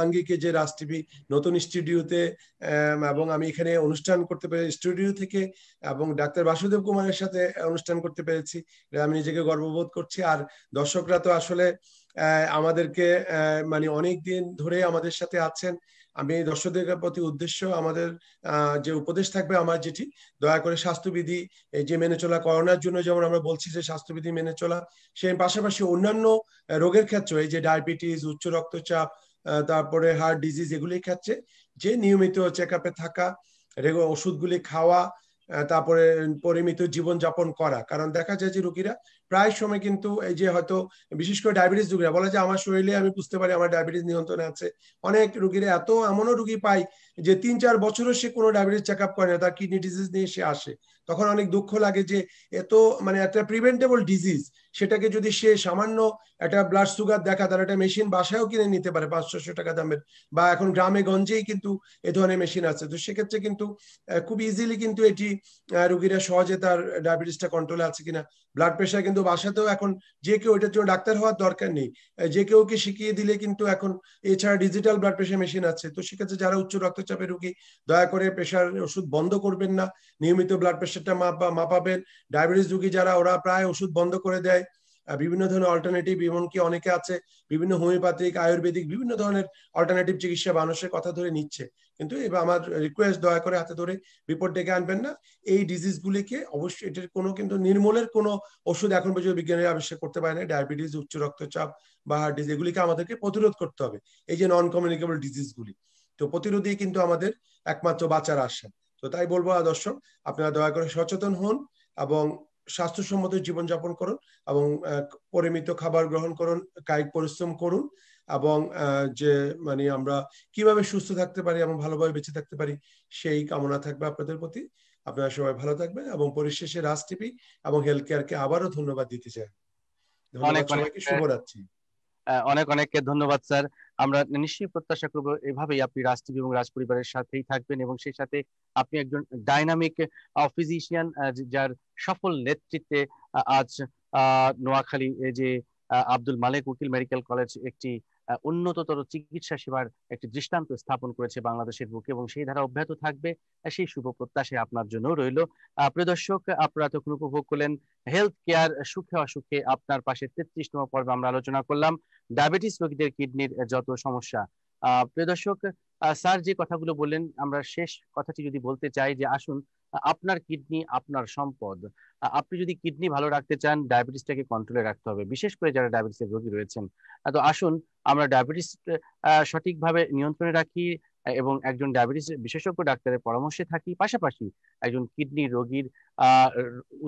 আঙ্গিকে, যে রাজ টিভি নতুন স্টুডিওতে, এবং আমি এখানে অনুষ্ঠান করতে পেরে স্টুডিও থেকে, এবং ডাক্তার বাসুদেব কুমারের সাথে অনুষ্ঠান করতে পেরেছি, আমি নিজেকে গর্ববোধ করছি। আর দর্শকরা তো আসলে আমাদেরকে অনেক দিন ধরে আমাদের সাথে আছেন। আমি দর্শকদের প্রতি উদ্দেশ্য, আমাদের যে উপদেশ থাকবে আমার যেটি, দয়া করে স্বাস্থ্যবিধি এই যে মেনে চলা, করোনার জন্য যেমন আমরা বলছি যে স্বাস্থ্যবিধি মেনে চলা, সেই পাশাপাশি অন্যান্য রোগের ক্ষেত্রে, এই যে ডায়াবেটিস, উচ্চ রক্তচাপ, তারপরে হার্ট ডিজিজ, এগুলির ক্ষেত্রে যে নিয়মিত চেক আপে থাকা, ওষুধগুলি খাওয়া, তারপরে পরিমিত জীবনযাপন করা। কারণ দেখা যায় যে রোগীরা প্রায় সময় কিন্তু এই যে হয়তো বিশেষ করে ডায়াবেটিস রোগীরা বলে যে আমার শরীরে আমি বুঝতে পারি আমার ডায়াবেটিস নিয়ন্ত্রণে আছে। অনেক রোগীরা এমনও রোগী পাই যে 3-4 বছরও সে কোনো ডায়াবেটিস চেক আপ করে না, তার কিডনি ডিজিজ নিয়ে সে আসে। তখন অনেক দুঃখ লাগে যে এত মানে একটা প্রিভেন্টেবল ডিজিজ, সেটাকে যদি সে সামান্য একটা ব্লাড সুগার দেখা, তার একটা মেশিন বাসায়ও কিনে নিতে পারে 500-600 টাকা দামের, বা এখন গ্রামে গঞ্জেই কিন্তু এ ধরনের মেশিন আছে। তো সেক্ষেত্রে কিন্তু খুব ইজিলি কিন্তু এটি রোগীরা সহজে তার ডায়াবেটিসটা কন্ট্রোলে আছে কিনা। ব্লাড প্রেশার কিন্তু বাসাতেও এখন যে কেউ, এটার জন্য ডাক্তার হওয়ার দরকার নেই, যে কেউ কি শিখিয়ে দিলে কিন্তু এখন, এছাড়া ডিজিটাল ব্লাড প্রেশার মেশিন আছে। তো সেক্ষেত্রে যারা উচ্চ রক্তচাপের রোগী, দয়া করে প্রেশার ওষুধ বন্ধ করবেন না, নিয়মিত ব্লাড প্রেশারটা মাপাবেন। ডায়াবেটিস রোগী যারা, ওরা প্রায় ওষুধ বন্ধ করে দেয়, বিভিন্ন ধরনের অল্টারনেটিভ, এমনকি অনেকে আছে বিভিন্ন হোমিওপ্যাথিক, আয়ুর্বেদিক বিভিন্ন ধরনের অল্টারনেটিভ চিকিৎসা মানুষের কথা ধরে নিচ্ছে। কিন্তু এবার আমার রিকোয়েস্ট, দয়া করে হাতে ধরে বিপদ ডেকে আনবেন না। এই ডিজিজ গুলিকে অবশ্যই, এটার কোনো কিন্তু নির্মূলের কোনো ওষুধ এখন পর্যন্ত বিজ্ঞানীরা আবিষ্কার করতে পারে না। ডায়াবেটিস, উচ্চ রক্তচাপ বা হার্ট ডিজিজ, এগুলিকে আমাদেরকে প্রতিরোধ করতে হবে, এই যে নন কমিউনিকেবল ডিজিজ গুলি। তো প্রতিরোধী কিন্তু আমাদের একমাত্র বাঁচার আশা। তো তাই বলবো দর্শক, আপনারা দয়া করে সচেতন হন এবং স্বাস্থ্যসম্মত জীবনযাপন করুন, এবং পরিমিত খাবার গ্রহণ করুন, কায়িক পরিশ্রম করুন, এবং যে মানে আমরা কিভাবে সুস্থ থাকতে পারি এবং ভালোভাবে বেঁচে থাকতে পারি, সেই কামনা থাকবে আপনাদের প্রতি। আপনারা সবাই ভালো থাকবেন, এবং পরিশেষে রাজ টিভি এবং হেলথ কেয়ারকে আবারও ধন্যবাদ দিতে চাই। ধন্যবাদ সবাইকে, শুভরাত্রি। অনেক অনেক ধন্যবাদ স্যার। আমরা নিশ্চয়ই প্রত্যাশা করবো এভাবেই আপনি রাজ টিভি এবং রাজ পরিবারের সাথেই থাকবেন, এবং সেই সাথে আপনি একজন ডাইনামিক ফিজিশিয়ান, যার সফল নেতৃত্বে আজ নোয়াখালী যে আব্দুল মালেক উকিল মেডিকেল কলেজ একটি উন্নততর চিকিৎসা সেবার একটি দৃষ্টান্ত স্থাপন করেছে বাংলাদেশের বুকে, এবং সেই ধারা অব্যাহত থাকবে, সেই শুভ প্রত্যাশায় আপনার জন্য রইল। প্রিয় দর্শক, আপনারা তখন উপভোগ করলেন হেলথ কেয়ার সুখে অসুখে আপনার পাশে 33তম পর্বে আমরা আলোচনা করলাম ডায়াবেটিস রোগীদের কিডনির যত সমস্যা। প্রিয় দর্শক, স্যার যে কথাগুলো বললেন, আমরা শেষ কথাটি যদি বলতে চাই যে আসুন, আপনার কিডনি আপনার সম্পদ। আপনি যদি কিডনি ভালো রাখতে চান, ডায়াবেটিসটাকে কন্ট্রোলে রাখতে হবে, বিশেষ করে যারা ডায়াবেটিসের রোগী রয়েছেন। তো আসুন আমরা ডায়াবেটিস সঠিকভাবে নিয়ন্ত্রণে রাখি, এবং একজন ডায়াবেটিস বিশেষজ্ঞ ডাক্তারের পরামর্শে থাকি। পাশাপাশি একজন কিডনি রোগীর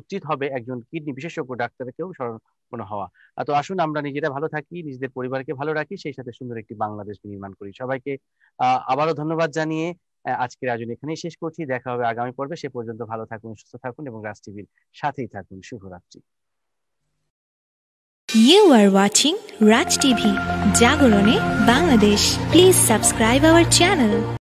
উচিত হবে একজন কিডনি বিশেষজ্ঞ ডাক্তারকেও শরণাপন্ন হওয়া। তো আসুন আমরা নিজেরা ভালো থাকি, নিজেদের পরিবারকে ভালো রাখি, সেই সাথে সুন্দর একটি বাংলাদেশ নির্মাণ করি। সবাইকে আবারও ধন্যবাদ জানিয়ে আজকের আয়োজন এখানেই শেষ করছি। দেখা হবে আগামী পর্বে। সে পর্যন্ত ভালো থাকুন, সুস্থ থাকুন, এবং রাজ টিভির সাথেই থাকুন। শুভরাত্রি। You are watching Raj TV, Jagorone, Bangladesh. Please subscribe our channel.